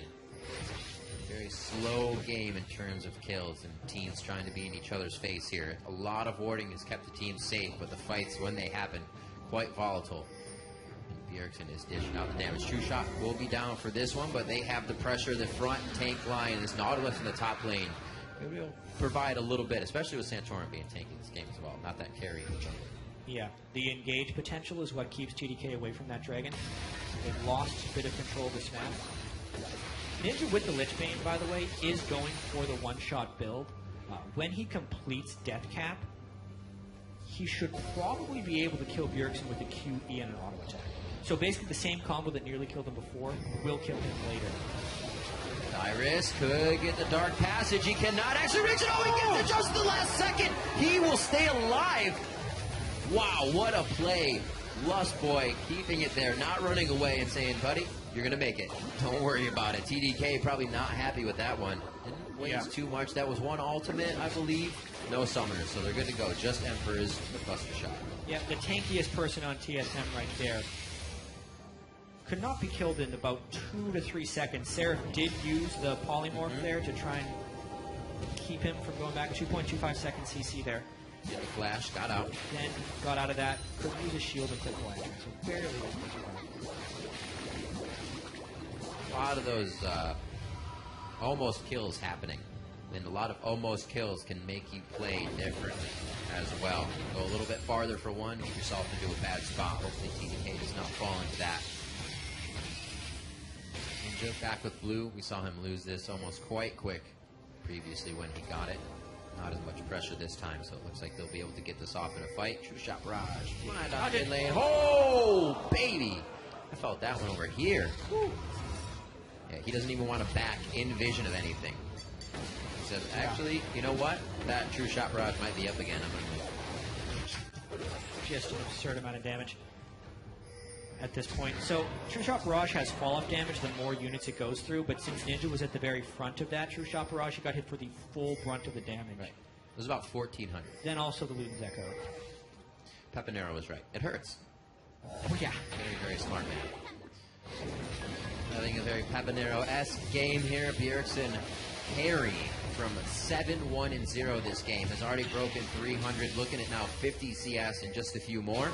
Very slow game in terms of kills, and teams trying to be in each other's face here. A lot of warding has kept the team safe, but the fights, when they happen, quite volatile. And Bjergsen is dishing out the damage. True Shot will be down for this one, but they have the pressure. The front tank line, this Nautilus in the top lane, it will provide a little bit, especially with Santorin being tanky in this game as well. Not that carry in the jungle. Yeah, the engage potential is what keeps TDK away from that Dragon. They've lost a bit of control of this map. Ninja with the Lich Bane, by the way, is going for the one-shot build. When he completes Death Cap, he should probably be able to kill Bjergsen with a Q, E, and an auto attack. So basically the same combo that nearly killed him before will kill him later. Dyrus could get the Dark Passage. He cannot actually reach it. Oh, he gets it just the last second. He will stay alive. Wow, what a play. Lust Boy keeping it there, not running away and saying, buddy, you're going to make it. Don't worry about it. TDK probably not happy with that one. Didn't waste too much. That was one ultimate, I believe. No summoners, so they're good to go. Just Emperors with Buster Shot. Yeah, the tankiest person on TSM right there. Could not be killed in about 2 to 3 seconds. Seraph did use the polymorph there to try and keep him from going back. 2.25 seconds CC there. Did the flash, got out. Then got out of that. Couldn't use a shield and critical entry, so barely a lot of those almost kills happening. And a lot of almost kills can make you play differently as well. Go a little bit farther for one, get yourself into a bad spot. Hopefully TDK does not fall into that. Ninja back with blue. We saw him lose this almost quite quick previously when he got it. Not as much pressure this time, so it looks like they'll be able to get this off in a fight. True Shot Barrage. Flying down mid lane. Oh, baby! I felt that one over here. Woo. Yeah, he doesn't even want to back in vision of anything. He says, actually, you know what? That True Shot Barrage might be up again. I'm going to move. Just an absurd amount of damage at this point. So True Shot Barrage has fall-off damage the more units it goes through, but since Ninja was at the very front of that True Shot Barrage, he got hit for the full brunt of the damage. Right. It was about 1,400. Then also the Luden's Echo. Pepinero was right. It hurts. Oh, yeah. Very, very smart man. I think a very Pepinero-esque game here. Bjergsen carrying from 7-1-0 this game. Has already broken 300. Looking at now 50 CS and just a few more.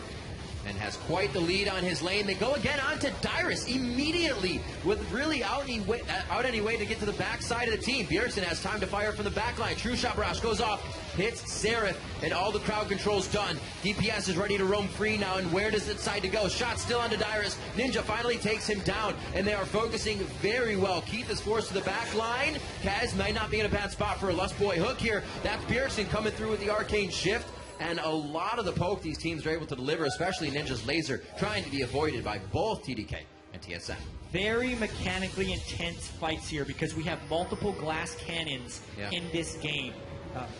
And has quite the lead on his lane. They go again onto Dyrus immediately with really out any way to get to the backside of the team. Bjergsen has time to fire from the back line. True Shot Barrage goes off, hits Seraph, and all the crowd control's done. DPS is ready to roam free now, and where does it decide to go? Shot still onto Dyrus. Ninja finally takes him down, and they are focusing very well. Keith is forced to the back line. Kaz might not be in a bad spot for a Lust Boy hook here. That's Bjergsen coming through with the Arcane Shift. And a lot of the poke these teams are able to deliver, especially Ninja's laser, trying to be avoided by both TDK and TSM. Very mechanically intense fights here because we have multiple glass cannons in this game.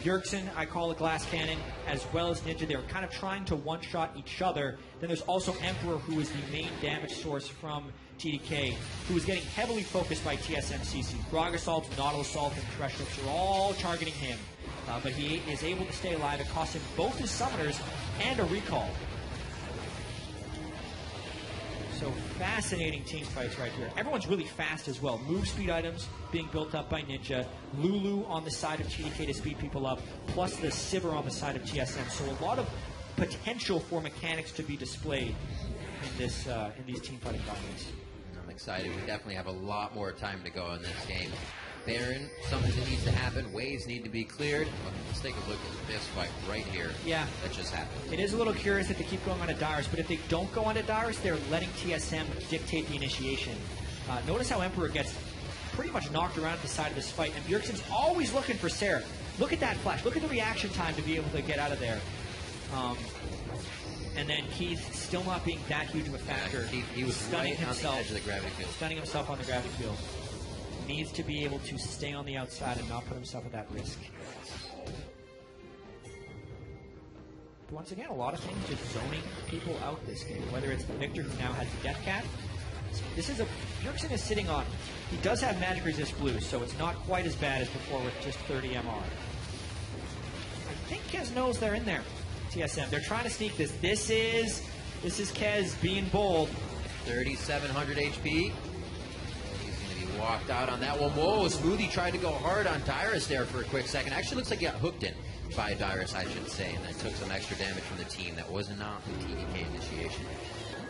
Bjergsen, I call a glass cannon, as well as Ninja. They're kind of trying to one-shot each other. Then there's also Emperor, who is the main damage source from TDK, who is getting heavily focused by TSM CC. Grog Assault, Nautilus Assault, and Thresh Hooks are all targeting him. But he is able to stay alive. It costs him both his summoners and a recall. So fascinating team fights right here. Everyone's really fast as well. Move speed items being built up by Ninja. Lulu on the side of TDK to speed people up, plus the Sivir on the side of TSM. So a lot of potential for mechanics to be displayed in these team fighting environments. I'm excited. We definitely have a lot more time to go in this game. Baron, something that needs to happen. Waves need to be cleared. Let's take a look at this fight right here. Yeah. That just happened. It is a little curious that they keep going onto Dyrus, but if they don't go onto Dyrus, they're letting TSM dictate the initiation. Notice how Emperor gets pretty much knocked around at the side of this fight, and Bjergsen's always looking for Seraph. Look at that flash. Look at the reaction time to be able to get out of there. And then Keith still not being that huge of a factor. Keith, he was stunning right himself, on the edge of the gravity field. Stunning himself on the gravity field. Needs to be able to stay on the outside and not put himself at that risk. But once again, a lot of things just zoning people out this game. Whether it's the Victor who now has the Death Cat. This is Bjergsen is sitting on. He does have magic resist blue, so it's not quite as bad as before with just 30 MR. I think Kez knows they're in there. TSM. They're trying to sneak this. This is Kez being bold. 3,700 HP. Walked out on that one. Whoa, Smoothie tried to go hard on Dyrus there for a quick second. Actually looks like he got hooked in by Dyrus, I should say, and then took some extra damage from the team. That was not the TDK initiation.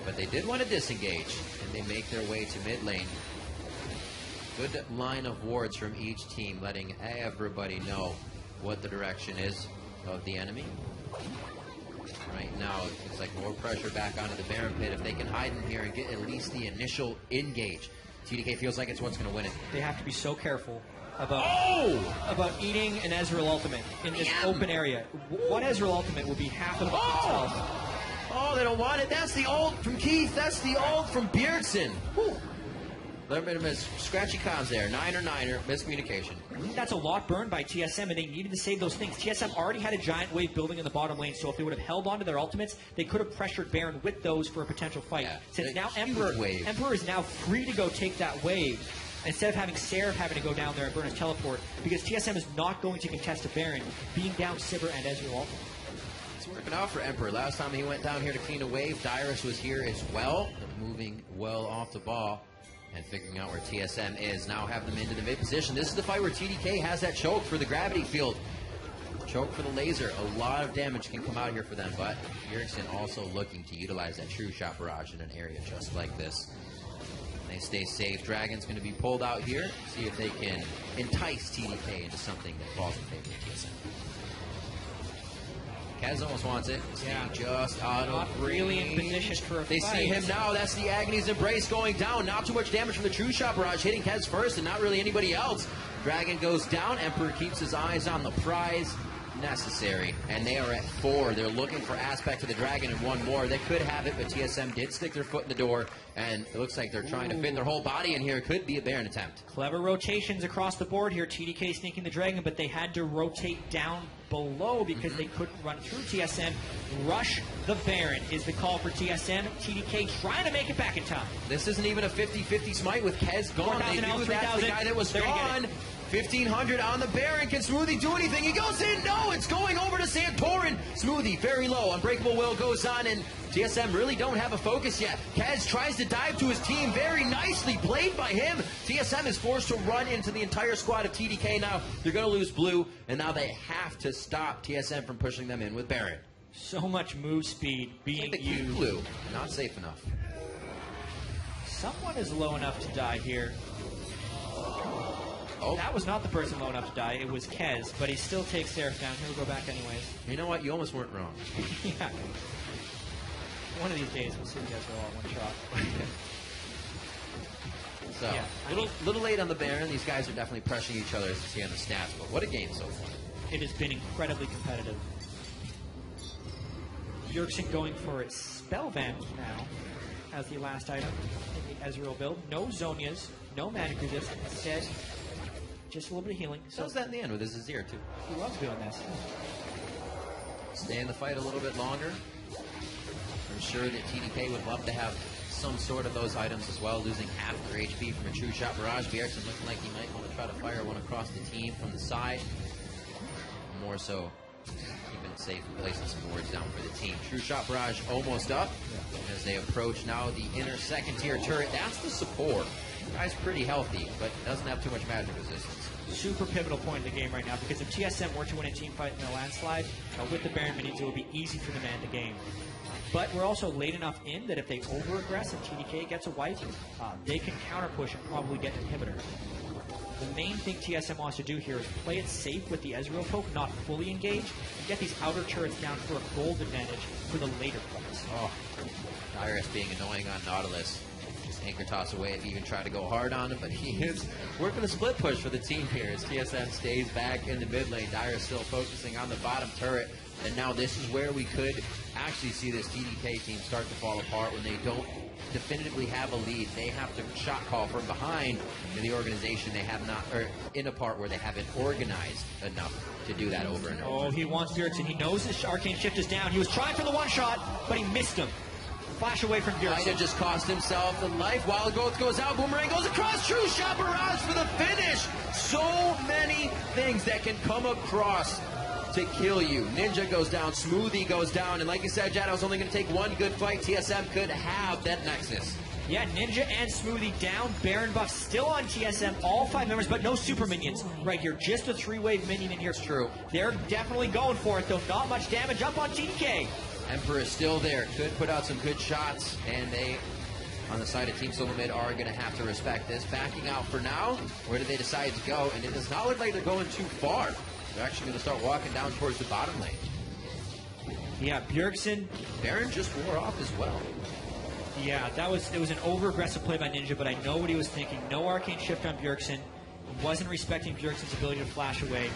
But they did want to disengage, and they make their way to mid lane. Good line of wards from each team, letting everybody know what the direction is of the enemy. Right now, it's like more pressure back onto the Baron pit. If they can hide in here and get at least the initial engage, TDK feels like it's what's going to win it. They have to be so careful about eating an Ezreal ultimate in this open area. One Ezreal ultimate will be half of the health. Oh, they don't want it. That's the ult from Keith. That's the ult from Bjergsen. Little bit of scratchy comms there. Niner, miscommunication. That's a lot burned by TSM, and they needed to save those things. TSM already had a giant wave building in the bottom lane, so if they would have held onto their ultimates, they could have pressured Baron with those for a potential fight. Yeah, Since now Emperor is now free to go take that wave, instead of having Seraph having to go down there and burn his teleport, because TSM is not going to contest a Baron, being down Sivir and Ezreal ultimate. It's working out for Emperor. Last time he went down here to clean a wave, Dyrus was here as well, moving well off the ball. And figuring out where TSM is. Now have them into the mid position. This is the fight where TDK has that choke for the gravity field. Choke for the laser. A lot of damage can come out here for them, but Bjergsen also looking to utilize that true shot barrage in an area just like this. They stay safe. Dragon's going to be pulled out here. See if they can entice TDK into something that falls in favor of TSM. Kaz almost wants it. Yeah. Just out of really in position for a They fight. see him now. That's the Agony's Embrace going down. Not too much damage from the True Shot Barrage hitting Kez first and not really anybody else. Dragon goes down. Emperor keeps his eyes on the prize. Necessary. And they are at 4. They're looking for Aspect to the Dragon and one more. They could have it, but TSM did stick their foot in the door. And it looks like they're trying to fit their whole body in here. It could be a Baron attempt. Clever rotations across the board here. TDK sneaking the Dragon, but they had to rotate down below because they couldn't run through TSM. Rush the Baron is the call for TSM. TDK trying to make it back in time. This isn't even a 50-50 smite with Kez gone. They knew that's the guy that was gone. 1,500 on the Baron. Can Smoothie do anything? He goes in. No, it's going over to Santorin. Smoothie very low. Unbreakable Will goes on, and TSM really don't have a focus yet. Kez tries to dive to his team. Very nicely played by him. TSM is forced to run into the entire squad of TDK now. They're going to lose blue, and now they have to stop TSM from pushing them in with Baron. So much move speed being used. Blue, not safe enough. Someone is low enough to die here. Oh. That was not the person low enough to die. It was Kez, but he still takes Seraph down. He'll go back anyways. You know what? You almost weren't wrong. Yeah. One of these days, we'll see you guys all in one shot. So, Yeah, little late on the Baron. These guys are definitely pressuring each other, as you see on the stats. But what a game so far. It has been incredibly competitive. Bjergsen going for its Spellvamp now as the last item in the Ezreal build. No Zonias, no magic resist. Instead, just a little bit of healing. So does that in the end with his Azir, too. He loves doing this. Stay in the fight a little bit longer. I'm sure that TDK would love to have some sort of those items as well, losing half their HP from a True Shot Barrage. Bjergsen looking like he might want to try to fire one across the team from the side. More so, keeping it safe and placing some wards down for the team. True Shot Barrage almost up as they approach now the inner second tier turret. That's the support. Guy's pretty healthy, but doesn't have too much magic resistance. Super pivotal point in the game right now, because if TSM were to win a team fight in a landslide, with the Baron minions, it would be easy for them to end the game. But we're also late enough in that if they over-aggress and TDK gets a wipe, they can counter-push and probably get an inhibitor. The main thing TSM wants to do here is play it safe with the Ezreal poke, not fully engage, and get these outer turrets down for a gold advantage for the later plays. Oh, Dyrus being annoying on Nautilus. Just anchor toss away if you even try to go hard on him, but he is working a split push for the team here as TSM stays back in the mid lane. Dyrus still focusing on the bottom turret, and now this is where we could actually see this TDK team start to fall apart when they don't definitively have a lead. They have to shot call from behind in the organization. They have not, or in a part where they haven't organized enough to do that over and over. Oh, he wants Bjergsen. He knows his Arcane Shift is down. He was trying for the one shot, but he missed him. Flash away from Bjergsen. Might have just cost himself the life. Wild Growth goes out. Boomerang goes across. True Shot Barrage for the finish. So many things that can come across to kill you. Ninja goes down. Smoothie goes down. And like you said, Jad, I was only going to take one good fight. TSM could have that Nexus. Yeah, Ninja and Smoothie down. Baron buff still on TSM. All 5 members, but no super minions right here. Just a 3-wave minion in here. It's true. They're definitely going for it, though. Not much damage up on TDK. Emperor is still there. Could put out some good shots. And they, on the side of Team Solo Mid, are going to have to respect this. Backing out for now. Where do they decide to go? And it does not look like they're going too far. They're actually going to start walking down towards the bottom lane. Yeah, Bjergsen. Baron just wore off as well. Yeah, it was an over-aggressive play by Ninja, but I know what he was thinking. No Arcane Shift on Bjergsen. He wasn't respecting Bjergsen's ability to flash away.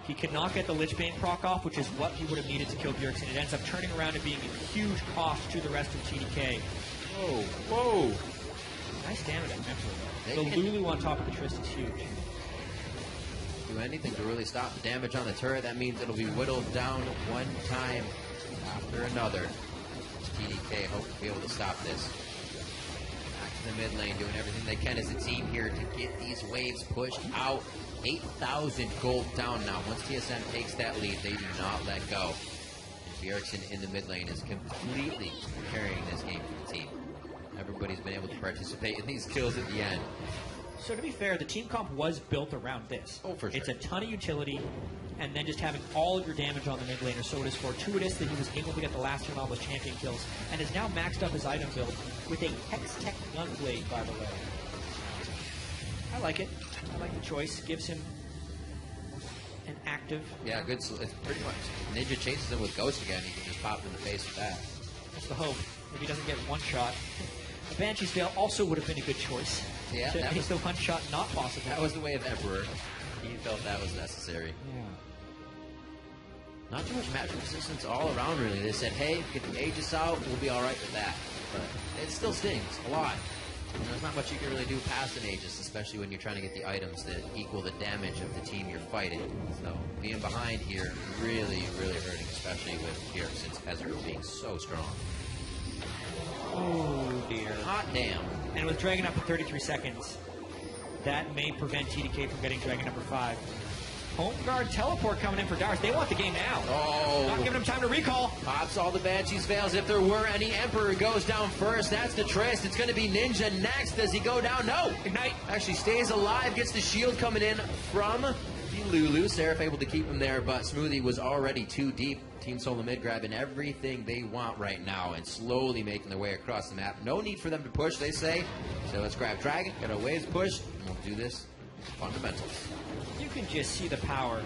He could not get the Lich Bane proc off, which is what he would have needed to kill Bjergsen. It ends up turning around and being a huge cost to the rest of TDK. Whoa, whoa. Nice damage on Emperor, though. The Lulu on top of the Trist is huge. Do anything to really stop the damage on the turret. That means it'll be whittled down one time after another. TDK hope to be able to stop this. Back to the mid lane, doing everything they can as a team here to get these waves pushed out. 8,000 gold down now. Once TSM takes that lead, they do not let go. And Bjergsen in the mid lane is completely carrying this game for the team. Everybody's been able to participate in these kills at the end. So to be fair, the team comp was built around this. Oh, for sure. It's a ton of utility, and then just having all of your damage on the mid laner. So it is fortuitous that he was able to get the last turn on those champion kills, and has now maxed up his item build with a Hex Tech Gunblade, by the way. I like it. I like the choice. Gives him an active. Yeah, good. So it's pretty much Ninja chases him with Ghost again. He can just pop in the face with that. That's the hope. If he doesn't get one shot. A Banshee's Veil also would have been a good choice. Yeah, to make the one shot not possible. That was the way of Emperor. He felt that was necessary. Yeah. Not too much magic resistance all around, really. They said, hey, get the Aegis out, we'll be all right with that. But it still stings a lot. And there's not much you can really do past an Aegis, especially when you're trying to get the items that equal the damage of the team you're fighting. So being behind here really, really hurting, especially with Bjergsen's Ezreal being so strong. Oh, dear. Hot damn. And with Dragon up to 33 seconds, that may prevent TDK from getting Dragon number 5. Home guard teleport coming in for Dyrus. They want the game now. Oh. Not giving him time to recall. Pops all the Banshees Veils. If there were any, Emperor goes down first. That's the Trist. It's going to be Ninja next. Does he go down? No. Ignite. Actually stays alive. Gets the shield coming in from the Lulu. Seraph able to keep him there, but Smoothie was already too deep. Team Solo Mid grabbing everything they want right now and slowly making their way across the map. No need for them to push, they say. So let's grab Dragon, get our waves pushed, and we'll do this fundamentals. You can just see the power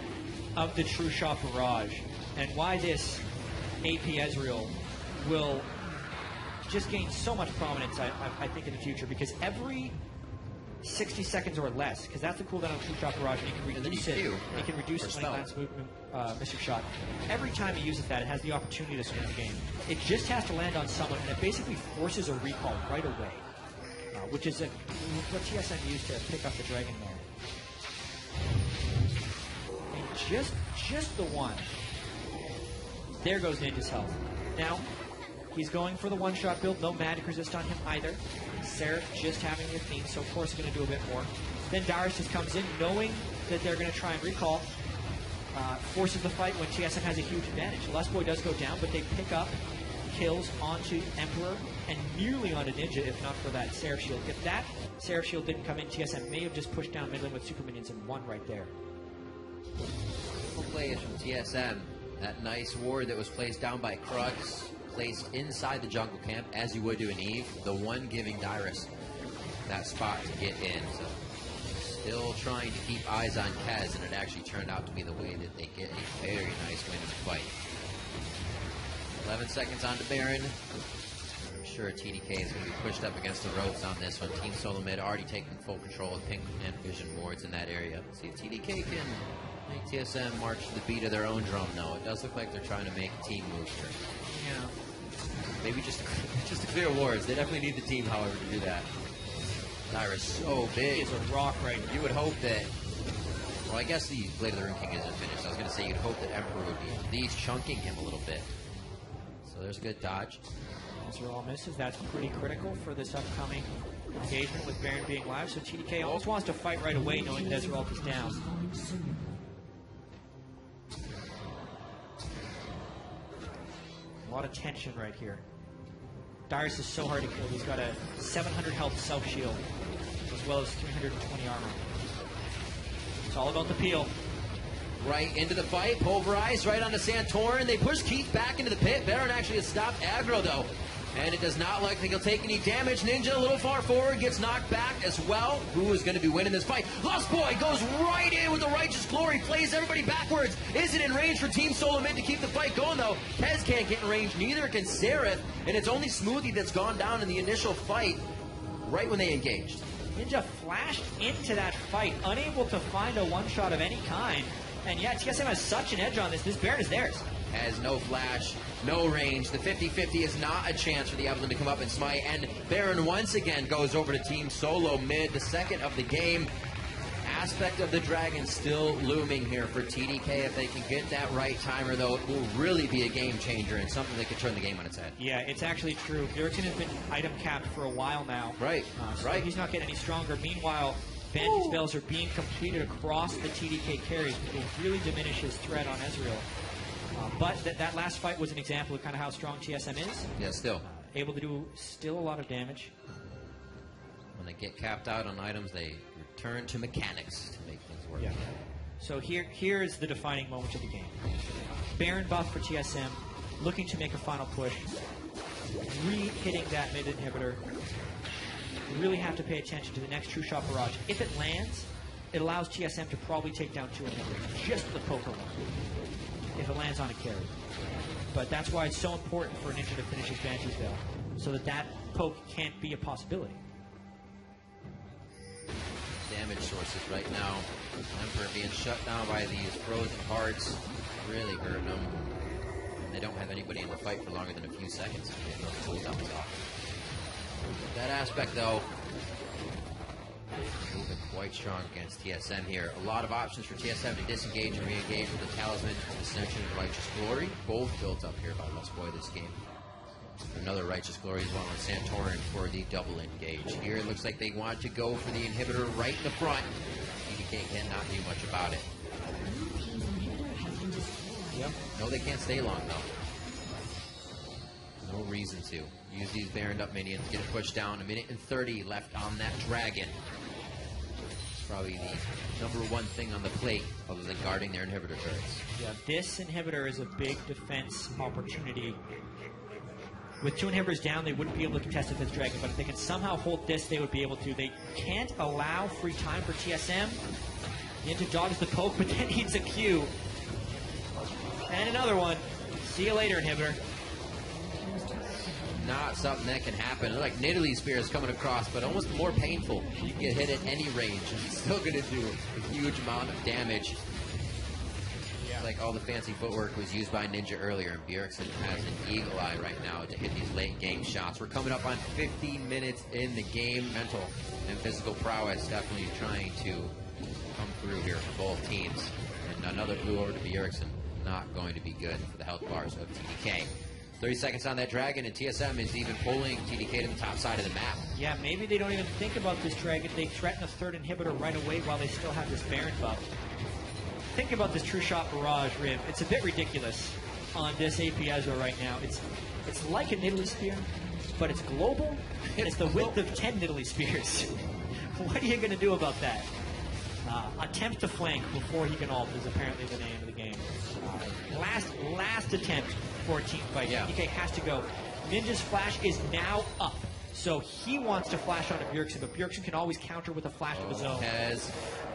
of the True Shot Barrage and why this AP Ezreal will just gain so much prominence, I think, in the future, because every 60 seconds or less, because that's the cooldown of True Shot Barrage, and you can reduce it. You can reduce it when he lands movement, Mystic Shot. Every time he uses that, it has the opportunity to swing the game. It just has to land on someone, and it basically forces a recall right away, which is what TSM used to pick up the Dragon there. And just the one. There goes Ninja's health. Now, he's going for the one-shot build. No magic resist on him either. Seraph just having the theme, so of course he's going to do a bit more. Then Dyrus just comes in, knowing that they're going to try and recall. Forces the fight when TSM has a huge advantage. Lustboy does go down, but they pick up kills onto Emperor and nearly onto Ninja, if not for that Seraph Shield. If that Seraph Shield didn't come in, TSM may have just pushed down mid lane with super minions and won right there. Full plays from TSM. That nice ward that was placed down by Crux. placed inside the jungle camp, as you would do an Eve, the one giving Dyrus that spot to get in. So still trying to keep eyes on Kez, and it actually turned out to be the way that they get a very nice win in the fight. 11 seconds on to Baron. I'm sure TDK is going to be pushed up against the ropes on this one. Team Solo Mid already taking full control of Pink and Vision wards in that area. See if TDK can make TSM march to the beat of their own drum, though. It does look like they're trying to make a team move here. Yeah. Maybe just to clear wards. They definitely need the team, however, to do that. Dyrus so big. He's a rock right now. You would hope that, well, I guess the Blade of the Rune King isn't finished. I was going to say you'd hope that Emperor would be at least chunking him a little bit. So there's a good dodge. Ezreal misses. That's pretty critical for this upcoming engagement with Baron being live. So TDK almost wants to fight right away knowing that Ezreal is down. A lot of tension right here. Dyrus is so hard to kill. He's got a 700 health self-shield as well as 320 armor. It's all about the peel. Right into the fight, pulverized right onto Santorin. They push Keith back into the pit. Baron actually has stopped aggro though. And it does not look like he'll take any damage. Ninja a little far forward, gets knocked back as well. Who is going to be winning this fight? Lost Boy goes right in with the Righteous Glory, plays everybody backwards. Isn't in range for Team Solo Mid to keep the fight going though. Kez can't get in range, neither can Seraph. And it's only Smoothie that's gone down in the initial fight right when they engaged. Ninja flashed into that fight, unable to find a one-shot of any kind. And yeah, TSM has such an edge on this. This Baron is theirs. Has no flash, no range. The 50-50 is not a chance for the Evelyn to come up and smite. And Baron once again goes over to Team Solo Mid, the second of the game. Aspect of the Dragon still looming here for TDK. If they can get that right timer, though, it will really be a game changer and something that could turn the game on its head. Yeah, it's actually true. Bjergsen has been item capped for a while now. Right, so right. He's not getting any stronger. Meanwhile, Vantage spells are being completed across the TDK carries, which will really diminish his threat on Ezreal. But that last fight was an example of kind of how strong TSM is. Yeah, still. Able to do still a lot of damage. When they get capped out on items, they return to mechanics to make things work. Yeah. So here is the defining moment of the game. Baron buff for TSM, looking to make a final push. Re-hitting that mid inhibitor. You really have to pay attention to the next True Shot Barrage. If it lands, it allows TSM to probably take down 2 inhibitors, just the poker one, if it lands on a carry. But that's why it's so important for Ninja to finish his Banshee's Veil, so that poke can't be a possibility. Damage sources right now. Emperor being shut down by these frozen hearts, really hurting them. And they don't have anybody in the fight for longer than a few seconds. That aspect, though, moving quite strong against TSM here. A lot of options for TSM to disengage and re-engage with the Talisman, Ascension, and Righteous Glory. Both built up here by Lost Boy this game. Another Righteous Glory as well on Santorin for the double engage. Here it looks like they want to go for the inhibitor right in the front. TDK cannot do much about it. Yep. No, they can't stay long, though. No reason to. Use these Baroned up minions, get it pushed down. 1 minute and 30 left on that Dragon. It's probably the number one thing on the plate other than guarding their inhibitor turrets. Yeah, this inhibitor is a big defense opportunity. With 2 inhibitors down, they wouldn't be able to contest it with Dragon, but if they can somehow hold this, they would be able to. They can't allow free time for TSM. Ninja dodges the poke, but then needs a Q. And another one. See you later, inhibitor. Not something that can happen. It's like Nidalee Spears coming across, but almost more painful. You can get hit at any range, and it's still going to do a huge amount of damage. Yeah. Like all the fancy footwork was used by Ninja earlier, and Bjergsen has an eagle eye right now to hit these late game shots. We're coming up on 15 minutes in the game. Mental and physical prowess definitely trying to come through here for both teams. And another blue over to Bjergsen. Not going to be good for the health bars of TDK. 30 seconds on that Dragon, and TSM is even pulling TDK to the top side of the map. Yeah, maybe they don't even think about this Dragon. They threaten a 3rd inhibitor right away while they still have this Baron buff. Think about this True Shot Barrage, Riv. It's a bit ridiculous on this AP Ezreal right now. It's like a Nidalee Spear, but it's global, and it's the width of 10 Nidalee Spears. What are you going to do about that? Attempt to flank before he can ult is apparently the name of the game. Last attempt for a team fight. Yeah. TDK has to go. Ninja's flash is now up. So he wants to flash onto Bjergsen, but Bjergsen can always counter with a flash of his own.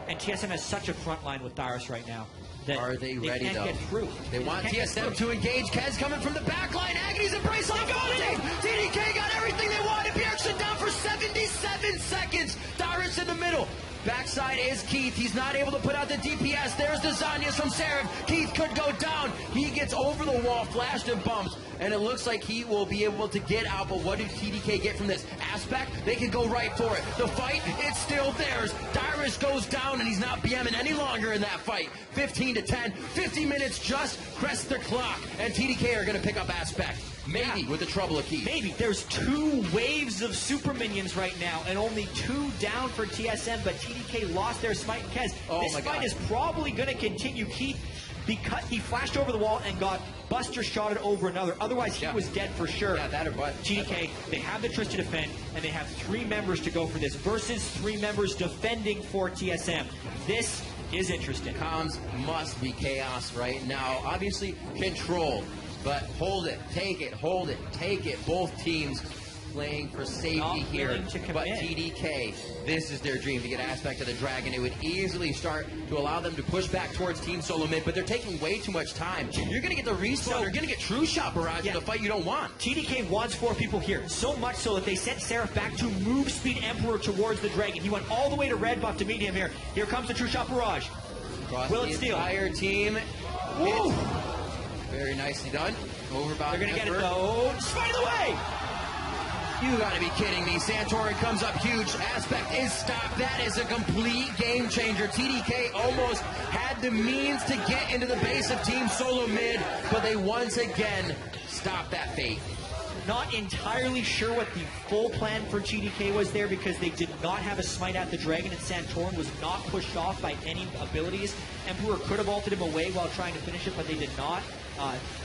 And TSM has such a front line with Dyrus right now that Are they ready, can't though? get through. They want TSM to engage. Kez coming from the back line. Agony's embrace on the team. TDK got everything they wanted. Bjergsen down for 77 seconds. Dyrus in the middle. Backside is Keith. He's not able to put out the DPS. There's the Zanyas from Seraph. Keith could go down. He gets over the wall, flashed and bumped, and it looks like he will be able to get out. But what did TDK get from this? Aspect, they can go right for it. The fight, it's still theirs. Dyrus goes down, and he's not BMing any longer in that fight. 15 to 10, 50 minutes just crest the clock, and TDK are going to pick up Aspect. Maybe with the trouble of Keith. Maybe. There's 2 waves of super minions right now, and only 2 down for TSM, but TDK lost their smite and Kez. This fight is probably going to continue. Keith, because he flashed over the wall and got Buster shotted over another. Otherwise, he was dead for sure. Yeah, that or what. TDK, they have the Trish to defend, and they have 3 members to go for this versus 3 members defending for TSM. This is interesting. Comms must be chaos right now. Obviously, control. But hold it, take it, hold it, take it. Both teams playing for safety here. But TDK, this is their dream to get Aspect of the Dragon. It would easily start to allow them to push back towards Team Solo Mid, but they're taking way too much time. You're going to get the respawn. You're going to get True Shot Barrage in a fight you don't want. TDK wants 4 people here, so much so that they sent Seraph back to move speed Emperor towards the Dragon. He went all the way to red buff to meet him here. Here comes the True Shot Barrage. Across Will the it steal? entire team. Woo! Very nicely done. Overbound. They're going to get it though. Spite away! You gotta be kidding me. Santorin comes up huge. Aspect is stopped. That is a complete game changer. TDK almost had the means to get into the base of Team Solo Mid, but they once again stopped that fate. Not entirely sure what the full plan for TDK was there because they did not have a smite at the Dragon, and Santorin was not pushed off by any abilities. Emperor could have ulted him away while trying to finish it, but they did not.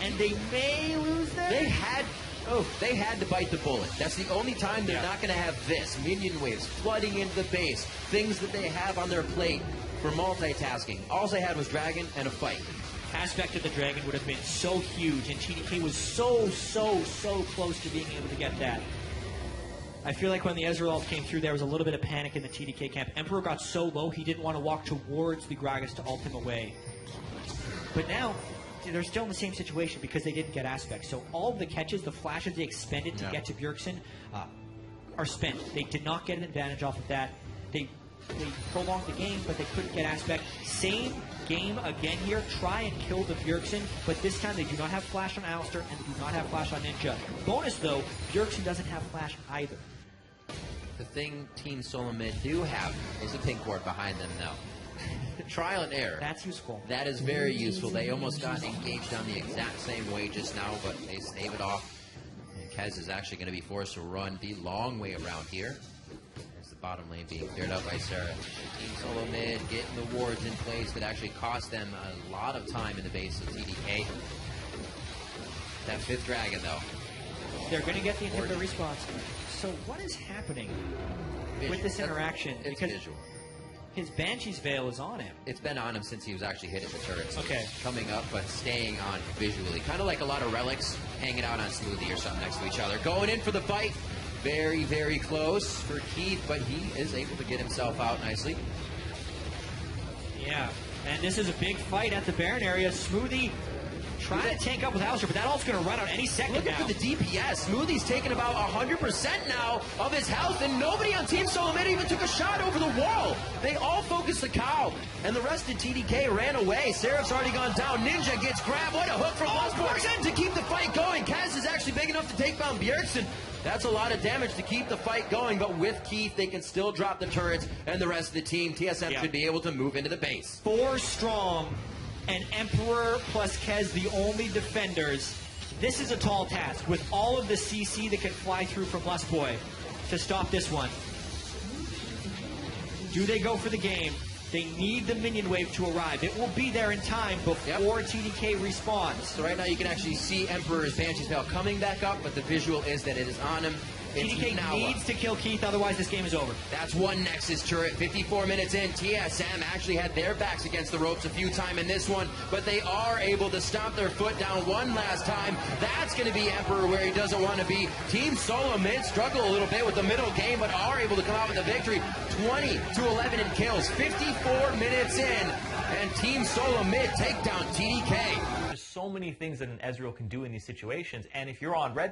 And they may lose there. They had to bite the bullet. That's the only time they're not going to have this. Minion waves flooding into the base. Things that they have on their plate for multitasking. All they had was Dragon and a fight. Aspect of the Dragon would have been so huge, and TDK was so close to being able to get that. I feel like when the Ezreal ult came through, there was a little bit of panic in the TDK camp. Emperor got so low, he didn't want to walk towards the Gragas to ult him away. But now, they're still in the same situation because they didn't get Aspect. So all of the catches, the flashes they expended to get to Bjergsen are spent. They did not get an advantage off of that. They prolonged the game, but they couldn't get Aspect. Same game again here. Try and kill the Bjergsen, but this time they do not have flash on Alistar and they do not have flash on Ninja. Bonus though, Bjergsen doesn't have flash either. The thing Team Solo Mid do have is a pink ward behind them now. Trial and error. That's useful. That is very useful. They almost got engaged on the exact same way just now, but they stave it off. And Kez is actually going to be forced to run the long way around here. There's the bottom lane being cleared up by Sarah. Team Solo Mid getting the wards in place that actually cost them a lot of time in the base of TDK. That 5th Dragon, though. They're going to get the inhibitor response. So what is happening with this interaction? It's because visual. His Banshee's Veil is on him. It's been on him since he was actually hitting the turrets. Okay. Coming up, but staying on visually. Kind of like a lot of relics hanging out on Smoothie or something next to each other. Going in for the fight. Very, very close for Keith, but he is able to get himself out nicely. Yeah. And this is a big fight at the Baron area. Smoothie trying to tank up with Alistar, but that ult's going to run out any second Looking now. for the DPS. Smoothie's taking about 100% now of his health, and nobody on Team Solo Mid even took a shot over the wall. They all focused the cow, and the rest of TDK ran away. Seraph's already gone down. Ninja gets grabbed. What a hook from Bjergsen to keep the fight going. Kaz is actually big enough to take down Bjergsen. That's a lot of damage to keep the fight going, but with Keith, they can still drop the turrets, and the rest of the team, TSM, should be able to move into the base. 4 strong, and Emperor plus Kez the only defenders. This is a tall task with all of the CC that can fly through from Lustboy to stop this one. Do they go for the game? They need the minion wave to arrive. It will be there in time before TDK respawns. So right now you can actually see Emperor's Banshee's Veil coming back up, but the visual is that it is on him. TDK now needs to kill Keith, otherwise this game is over. That's one Nexus turret. 54 minutes in, TSM actually had their backs against the ropes a few times in this one, but they are able to stomp their foot down one last time. That's going to be Emperor where he doesn't want to be. Team Solo Mid struggle a little bit with the middle game, but are able to come out with a victory. 20-11 in kills. 54 minutes in, and Team Solo Mid take down TDK. There's so many things that an Ezreal can do in these situations, and if you're on red